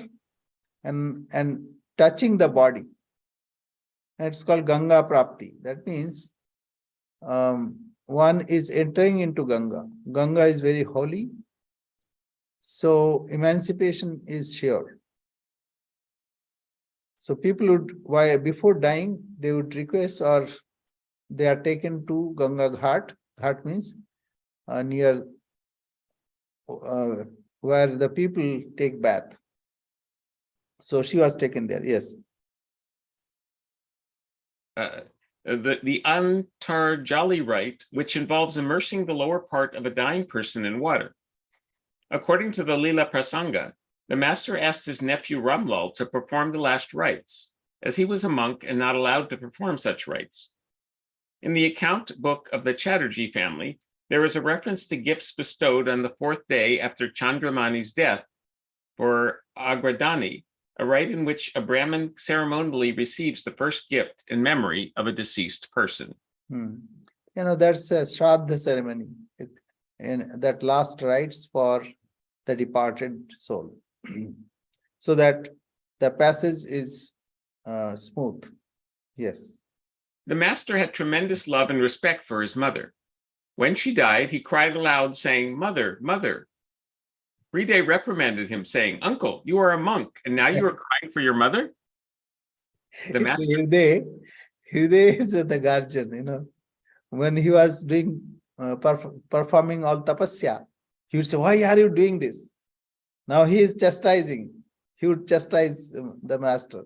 Speaker 2: and touching the body. And it's called Ganga Prapti. That means one is entering into Ganga. Ganga is very holy. So emancipation is sure. So people would, before dying, they would request or they are taken to Ganga Ghat. Ghat means near where the people take bath. So she was taken there, yes.
Speaker 4: The Antarjali rite, which involves immersing the lower part of a dying person in water. According to the Leela Prasanga, the master asked his nephew Ramlal to perform the last rites, as he was a monk and not allowed to perform such rites. In the account book of the Chatterjee family, there is a reference to gifts bestowed on the 4th day after Chandramani's death for Agradani, a rite in which a Brahmin ceremonially receives the first gift in memory of a deceased person.
Speaker 2: That's a Shraddha ceremony, and that last rites for the departed soul, so that the passage is smooth. Yes.
Speaker 4: The master had tremendous love and respect for his mother. When she died, he cried aloud, saying, "Mother, mother." Hriday reprimanded him, saying, "Uncle, you are a monk, and now you are crying for your mother?" The master...
Speaker 2: Hriday is the guardian, When he was doing, performing all tapasya, he would say, "Why are you doing this?" Now he is chastising. he would chastise the master.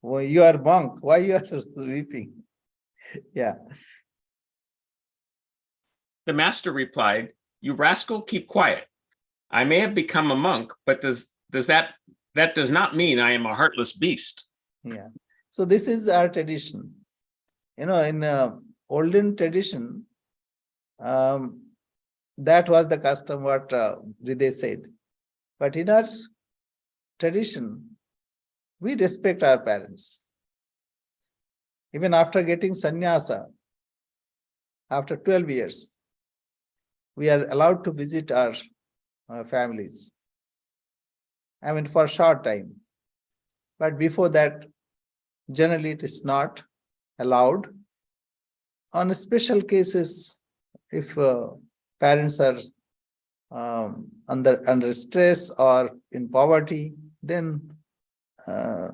Speaker 2: "Oh, you are monk, why you are weeping?" Yeah.
Speaker 4: The master replied, "You rascal, keep quiet. I may have become a monk, but that does not mean I am a heartless beast."
Speaker 2: Yeah. So this is our tradition. In olden tradition, that was the custom what Hriday said. But in our tradition, we respect our parents. Even after getting sannyasa, after 12 years, we are allowed to visit our families. I mean, for a short time. But before that, generally it is not allowed. On special cases, if parents are under stress or in poverty, then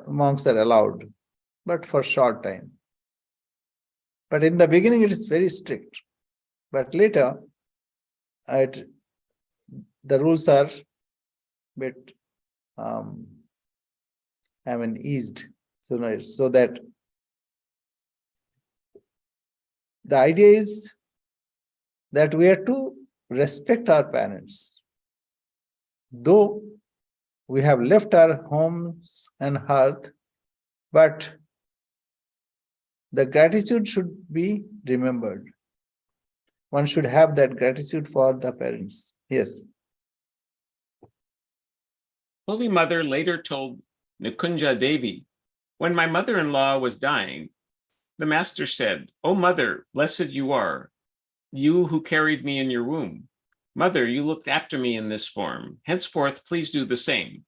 Speaker 2: monks are allowed, but for short time. But in the beginning, it is very strict. But later, the rules are bit, eased. So that the idea is that we are to respect our parents. Though we have left our homes and hearth, but the gratitude should be remembered. One should have that gratitude for the parents. Yes.
Speaker 4: Holy Mother later told Nikunja Devi, "When my mother-in-law was dying, the master said, 'O Mother, blessed you are, you who carried me in your womb. Mother, you looked after me in this form. Henceforth, please do the same.'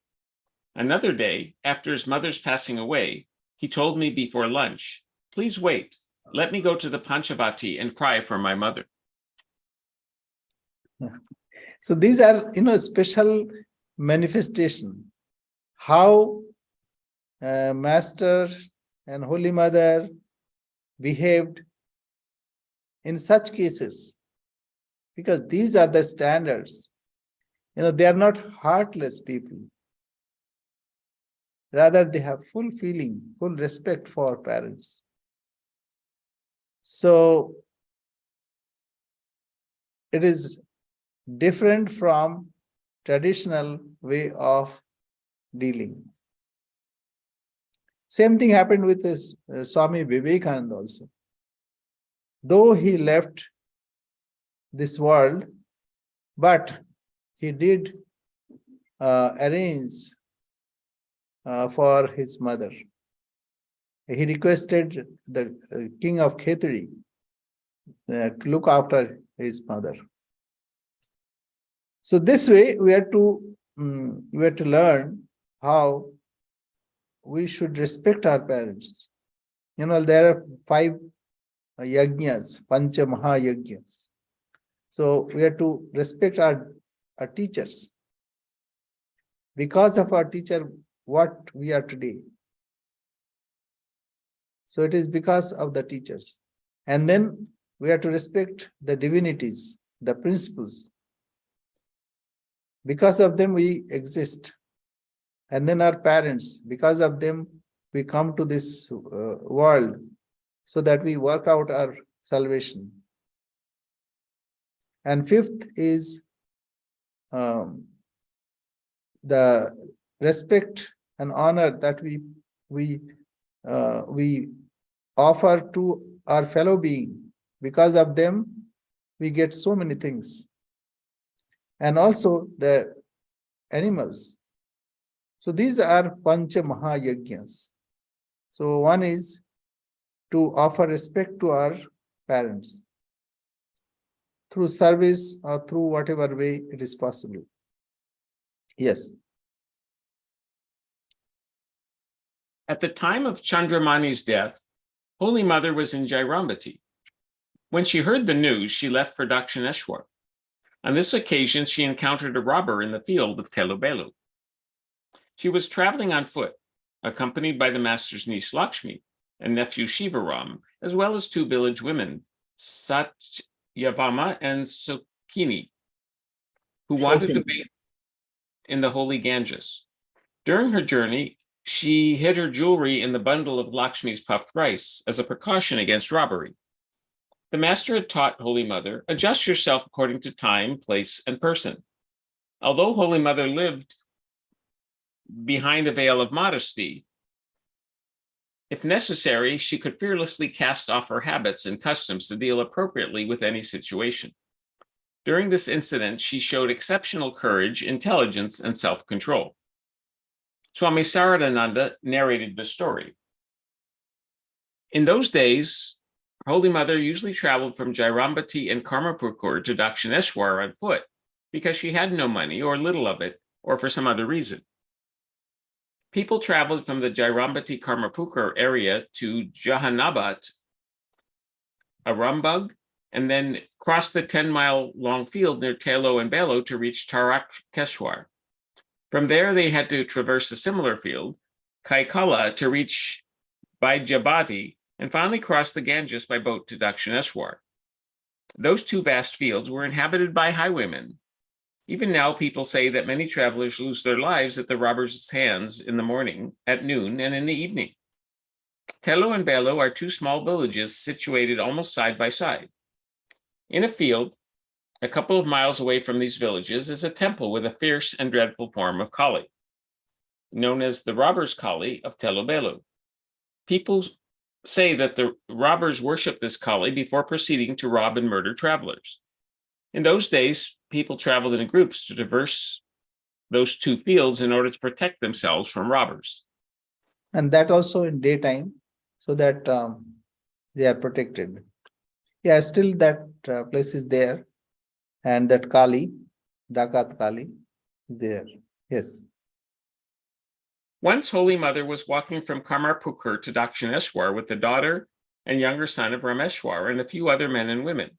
Speaker 4: Another day, after his mother's passing away, he told me before lunch, 'Please wait. Let me go to the Panchavati and cry for my mother.'"
Speaker 2: So these are, special manifestation. How Master and Holy Mother behaved in such cases, because these are the standards. They are not heartless people. Rather, they have full feeling, full respect for parents. So it is different from traditional way of dealing. Same thing happened with this Swami Vivekananda also. Though he left this world, but he did arrange for his mother. He requested the king of Khetri to look after his mother. So this way we have to learn how we should respect our parents. There are 5 yajnas, pancha maha yajnas. So we have to respect our teachers. Because of our teacher, what we are today. So it is because of the teachers. And then we have to respect the divinities, the principles. Because of them we exist. And then our parents, because of them we come to this world, so that we work out our salvation. And 5th is the respect and honor that we offer to our fellow being. Because of them we get so many things. And also the animals. So these are Pancha Maha Yajnas. So one is to offer respect to our parents through service or through whatever way it is possible. Yes.
Speaker 4: At the time of Chandramani's death, Holy Mother was in Jairambati. When she heard the news, she left for Dakshineshwar. On this occasion, she encountered a robber in the field of Telubelu. She was traveling on foot, accompanied by the master's niece Lakshmi and nephew Shivaram, as well as 2 village women, Satyavama and Sukini, who wanted to bathe in the holy Ganges. During her journey, she hid her jewelry in the bundle of Lakshmi's puffed rice as a precaution against robbery. The master had taught Holy Mother, adjust yourself according to time, place, and person. Although Holy Mother lived behind a veil of modesty, if necessary, she could fearlessly cast off her habits and customs to deal appropriately with any situation. During this incident, she showed exceptional courage, intelligence, and self-control. Swami Saradananda narrated the story. In those days, Holy Mother usually traveled from Jairambati and Karmapukur to Dakshineshwar on foot because she had no money or little of it, or for some other reason. People traveled from the Jairambati Karmapukur area to Jahanabat, Arambagh, and then crossed the 10-mile-long field near Telo and Belo to reach Tarakeshwar. From there, they had to traverse a similar field, Kaikala, to reach Baijabati, and finally cross the Ganges by boat to Dakshineshwar. Those two vast fields were inhabited by highwaymen. Even now, people say that many travelers lose their lives at the robbers' hands in the morning, at noon, and in the evening. Telo and Belo are two small villages situated almost side by side. In a field, a couple of miles away from these villages, is a temple with a fierce and dreadful form of Kali, known as the robbers' Kali of Telo Belo. People say that the robbers worship this Kali before proceeding to rob and murder travelers. In those days, people traveled in groups to traverse those two fields in order to protect themselves from robbers.
Speaker 2: And that also in daytime, so that they are protected. Yeah, still that place is there, and that Kali, Dakat Kali, is there. Yes.
Speaker 4: Once Holy Mother was walking from Karmarpukur to Dakshineshwar with the daughter and younger son of Rameshwar and a few other men and women.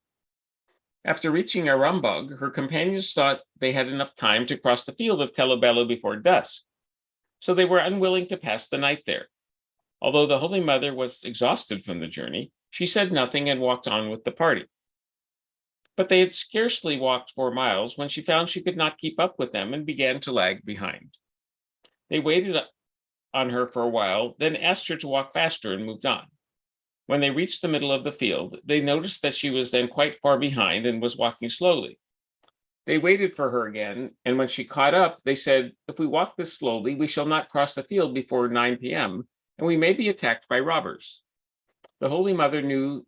Speaker 4: After reaching Arambagh, her companions thought they had enough time to cross the field of Telobello before dusk, so they were unwilling to pass the night there. Although the Holy Mother was exhausted from the journey, she said nothing and walked on with the party. But they had scarcely walked 4 miles when she found she could not keep up with them and began to lag behind. They waited on her for a while, then asked her to walk faster and moved on. When they reached the middle of the field, they noticed that she was then quite far behind and was walking slowly. They waited for her again, and when she caught up, they said, "If we walk this slowly, we shall not cross the field before 9 p.m., and we may be attacked by robbers." The Holy Mother knew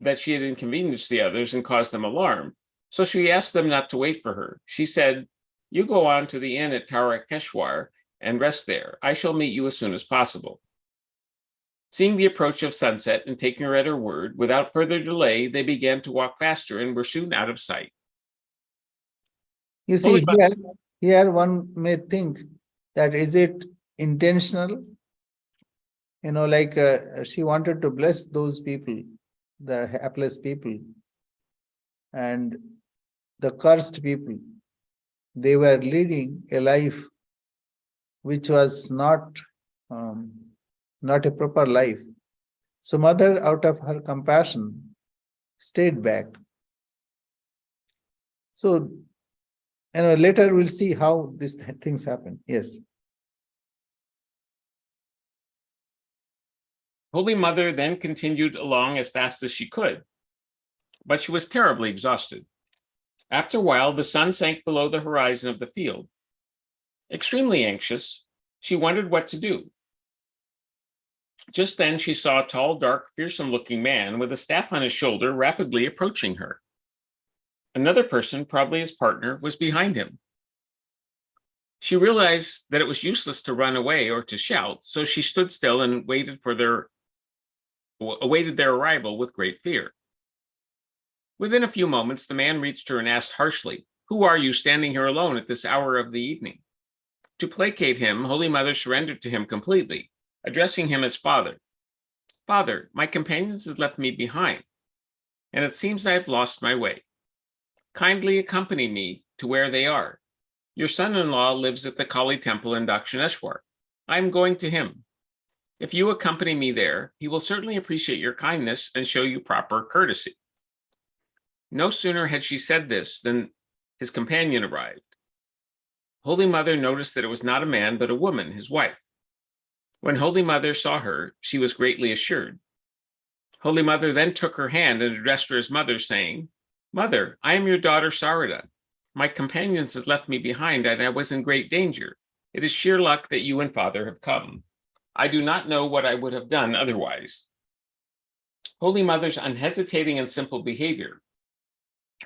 Speaker 4: that she had inconvenienced the others and caused them alarm, so she asked them not to wait for her. She said, "You go on to the inn at Tarakeshwar and rest there. I shall meet you as soon as possible." Seeing the approach of sunset and taking her at her word, without further delay, they began to walk faster and were soon out of sight.
Speaker 2: You see, here one may think that is it intentional? Like she wanted to bless those people, the hapless people and the cursed people. They were leading a life which was not a proper life. So Mother, out of her compassion, stayed back. So, later we'll see how these things happen. Yes.
Speaker 4: Holy Mother then continued along as fast as she could, but she was terribly exhausted. After a while, the sun sank below the horizon of the field. Extremely anxious, she wondered what to do. Just then she saw a tall, dark, fearsome-looking man with a staff on his shoulder rapidly approaching her. Another person, probably his partner, was behind him. She realized that it was useless to run away or to shout, so she stood still and awaited their arrival with great fear. Within a few moments, the man reached her and asked harshly, "Who are you standing here alone at this hour of the evening?" To placate him, Holy Mother surrendered to him completely, addressing him as Father. "Father, my companions have left me behind, and it seems I have lost my way. Kindly accompany me to where they are. Your son-in-law lives at the Kali temple in Dakshineshwar. I am going to him. If you accompany me there, he will certainly appreciate your kindness and show you proper courtesy." No sooner had she said this than his companion arrived. Holy Mother noticed that it was not a man, but a woman, his wife. When Holy Mother saw her, she was greatly assured. Holy Mother then took her hand and addressed her as mother, saying, "Mother, I am your daughter Sarada. My companions had left me behind, and I was in great danger. It is sheer luck that you and Father have come. I do not know what I would have done otherwise." Holy Mother's unhesitating and simple behavior,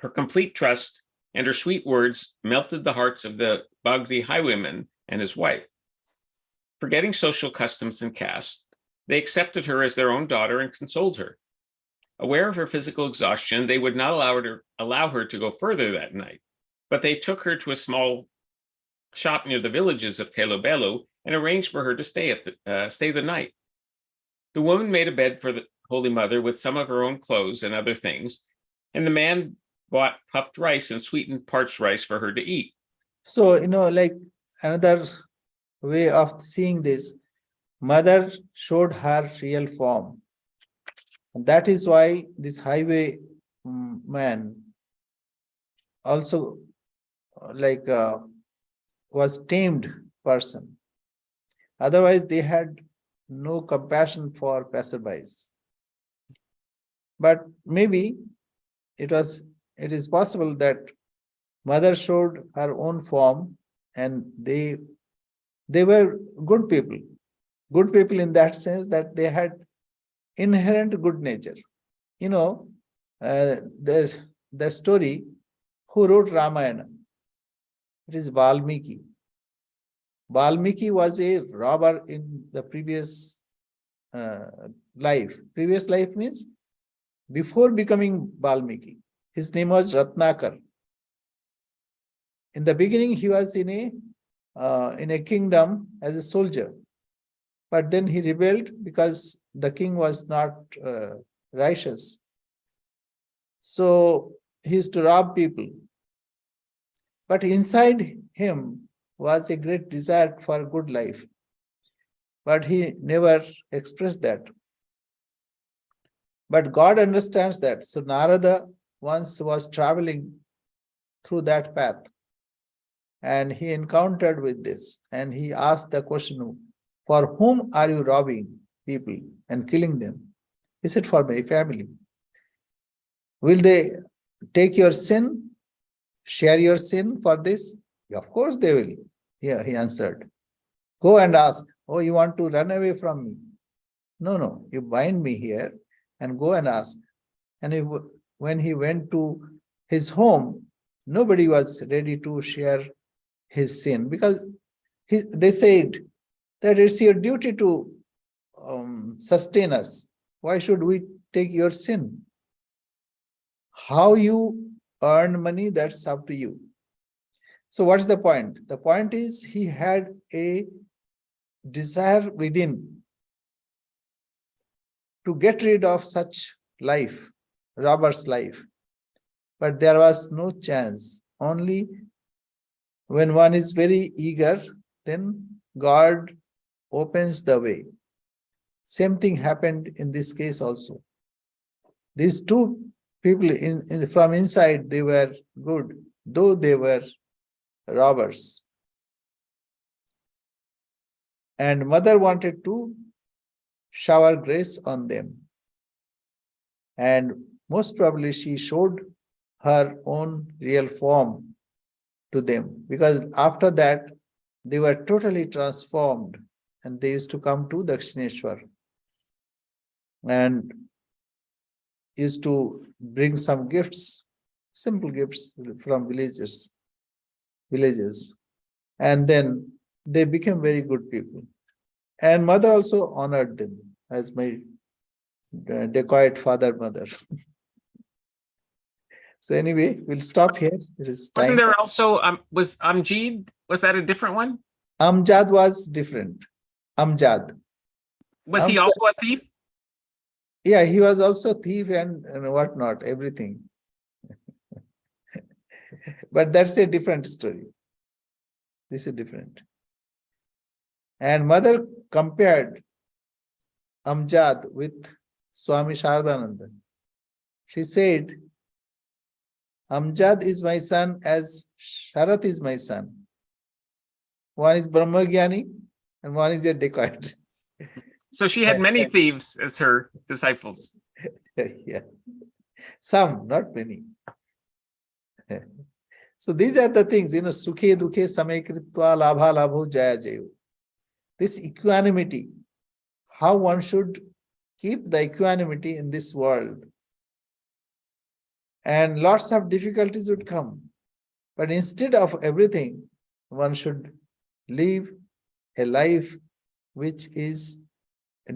Speaker 4: her complete trust, and her sweet words melted the hearts of the Bagri highwayman and his wife. Forgetting social customs and caste, they accepted her as their own daughter and consoled her. Aware of her physical exhaustion, they would not allow her to go further that night, but they took her to a small shop near the villages of Telobelo and arranged for her to stay the night. The woman made a bed for the Holy Mother with some of her own clothes and other things, and the man bought puffed rice and sweetened parched rice for her to eat.
Speaker 2: So, like another way of seeing this, Mother showed her real form. And that is why this highway man also was tamed person. Otherwise, they had no compassion for passerbys. But maybe it is possible that Mother showed her own form, and they were good people. Good people in that sense that they had inherent good nature. The story, who wrote Ramayana? It is Valmiki. Valmiki was a robber in the previous life. Previous life means before becoming Valmiki. His name was Ratnakar. In the beginning, he was in a kingdom as a soldier. But then he rebelled because the king was not righteous. So he used to rob people. But inside him was a great desire for a good life. But he never expressed that. But God understands that. So Narada once was traveling through that path, and he encountered with this, and he asked the question, "For whom are you robbing people and killing them?" He said, "For my family." "Will they take your sin, share your sin for this?" "Of course they will." Yeah, he answered. "Go and ask." "Oh, you want to run away from me?" No, you bind me here and go and ask. And when he went to his home, nobody was ready to share his sin, because they said that it's your duty to sustain us. Why should we take your sin? How you earn money, that's up to you. So what's the point? The point is he had a desire within to get rid of such life, robber's life. But there was no chance. Only when one is very eager, then God opens the way. Same thing happened in this case also. These two people from inside, they were good, though they were robbers. And Mother wanted to shower grace on them. And most probably she showed her own real form to them, because after that they were totally transformed, and they used to come to Dakshineshwar and used to bring some gifts, simple gifts from villages, and then they became very good people. And Mother also honored them as my dacoit mother. So anyway, we'll stop here. It is time.
Speaker 4: Wasn't there also, was Amjad, was that a different one?
Speaker 2: Amjad was different. Amjad.
Speaker 4: Was he also a thief?
Speaker 2: Yeah, he was also thief and whatnot, everything. But that's a different story. This is different. And Mother compared Amjad with Swami Sharadananda. She said, Amjad is my son as Sharat is my son. One is Brahmagyani and one is a dacoit.
Speaker 4: So she had many thieves as her disciples.
Speaker 2: Yeah. Some, not many. So these are the things, sukhe dukhe samay kritva labha labho jaya jayo. This equanimity, how one should keep the equanimity in this world. And lots of difficulties would come. But instead of everything, one should live a life which is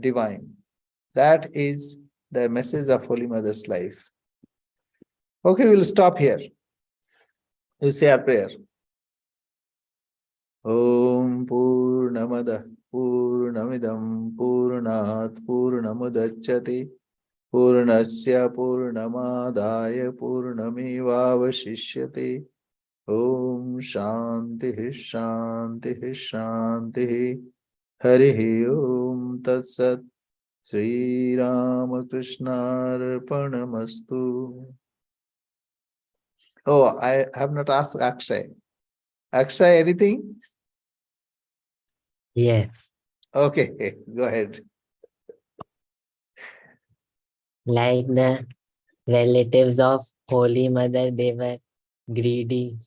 Speaker 2: divine. That is the message of Holy Mother's life. Okay, we'll stop here. You say our prayer. Om Purnamada Purnamidam Purnat Purnamudachyate Purnasya Purnamadaya Purnamevavashishyate. Om Shanti Shanti Shanti. Harihi Om Tat Sat. Sri Ramakrishna Arpanamastu. Oh, I have not asked Akshay. Akshay, anything?
Speaker 1: Yes.
Speaker 2: Okay, go ahead.
Speaker 1: Like the relatives of Holy Mother, they were greedy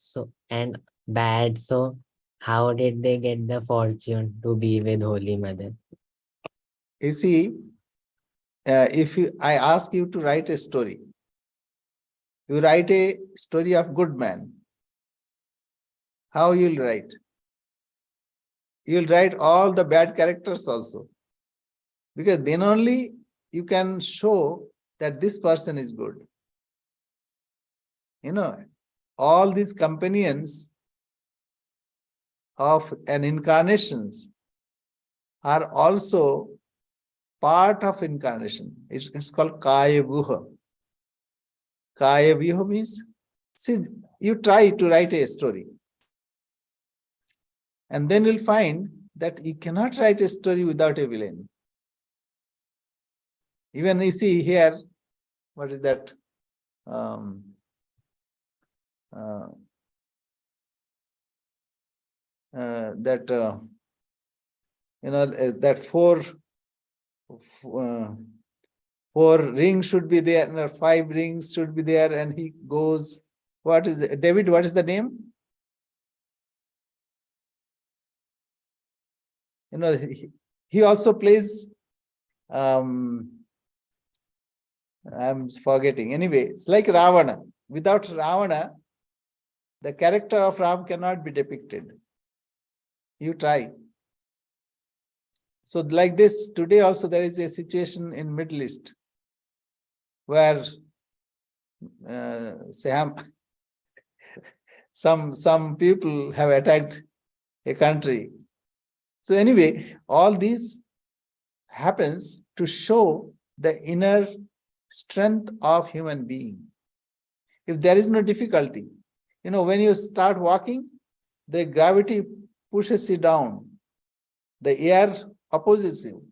Speaker 1: and bad. So how did they get the fortune to be with Holy Mother?
Speaker 2: You see, I ask you to write a story. You write a story of good man. How you'll write? You'll write all the bad characters also. Because then only you can show that this person is good. All these companions of an incarnations are also part of incarnation. It's called Kaya Vuha. Kaya Vuha means, see, you try to write a story. And then you'll find that you cannot write a story without a villain. Even you see here, what is that? That four rings should be there, 5 rings should be there, and he goes. What is it? David, what is the name? He also plays, I'm forgetting. Anyway, it's like Ravana. Without Ravana, the character of Ram cannot be depicted. You try. So like this, today also there is a situation in Middle East where some people have attacked a country. So anyway, all this happens to show the inner strength of human being. If there is no difficulty, when you start walking, the gravity pushes you down. The air opposes you.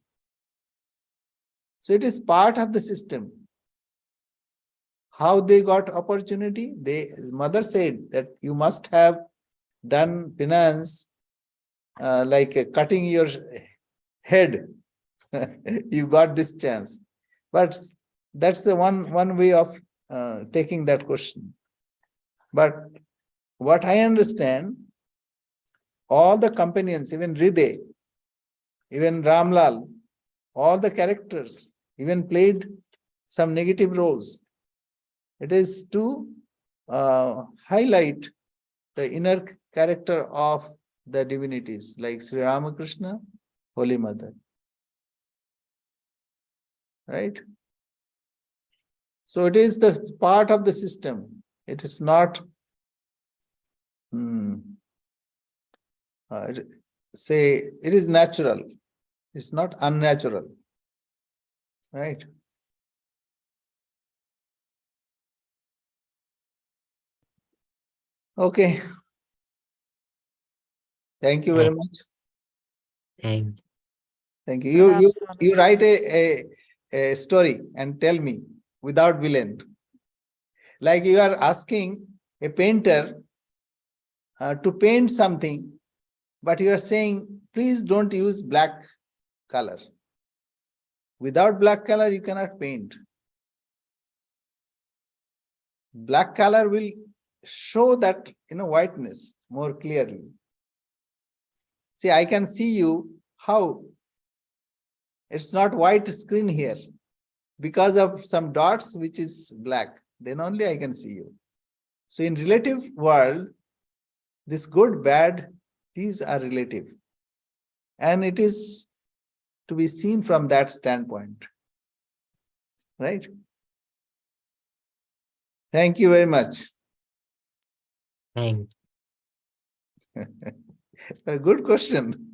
Speaker 2: So it is part of the system. How they got opportunity? Mother said that you must have done penance, like cutting your head. You got this chance. But that's the one way of taking that question. But what I understand, all the companions, even Hriday, even Ramlal, all the characters even played some negative roles. It is to highlight the inner character of the divinities like Sri Ramakrishna, Holy Mother. Right? So it is the part of the system. It is not, say, it is natural. It's not unnatural. Right? Okay. Thank you very much.
Speaker 1: And
Speaker 2: Thank you. You write a story and tell me without villain. Like you are asking a painter to paint something But you are saying, please don't use black color. Without black color, you cannot paint. Black color will show that, whiteness more clearly. See, I can see you how it's not white screen here because of some dots which is black. Then only I can see you. So in relative world, this good, bad, these are relative. And it is to be seen from that standpoint. Right? Thank you very much.
Speaker 1: Thank
Speaker 2: A good question.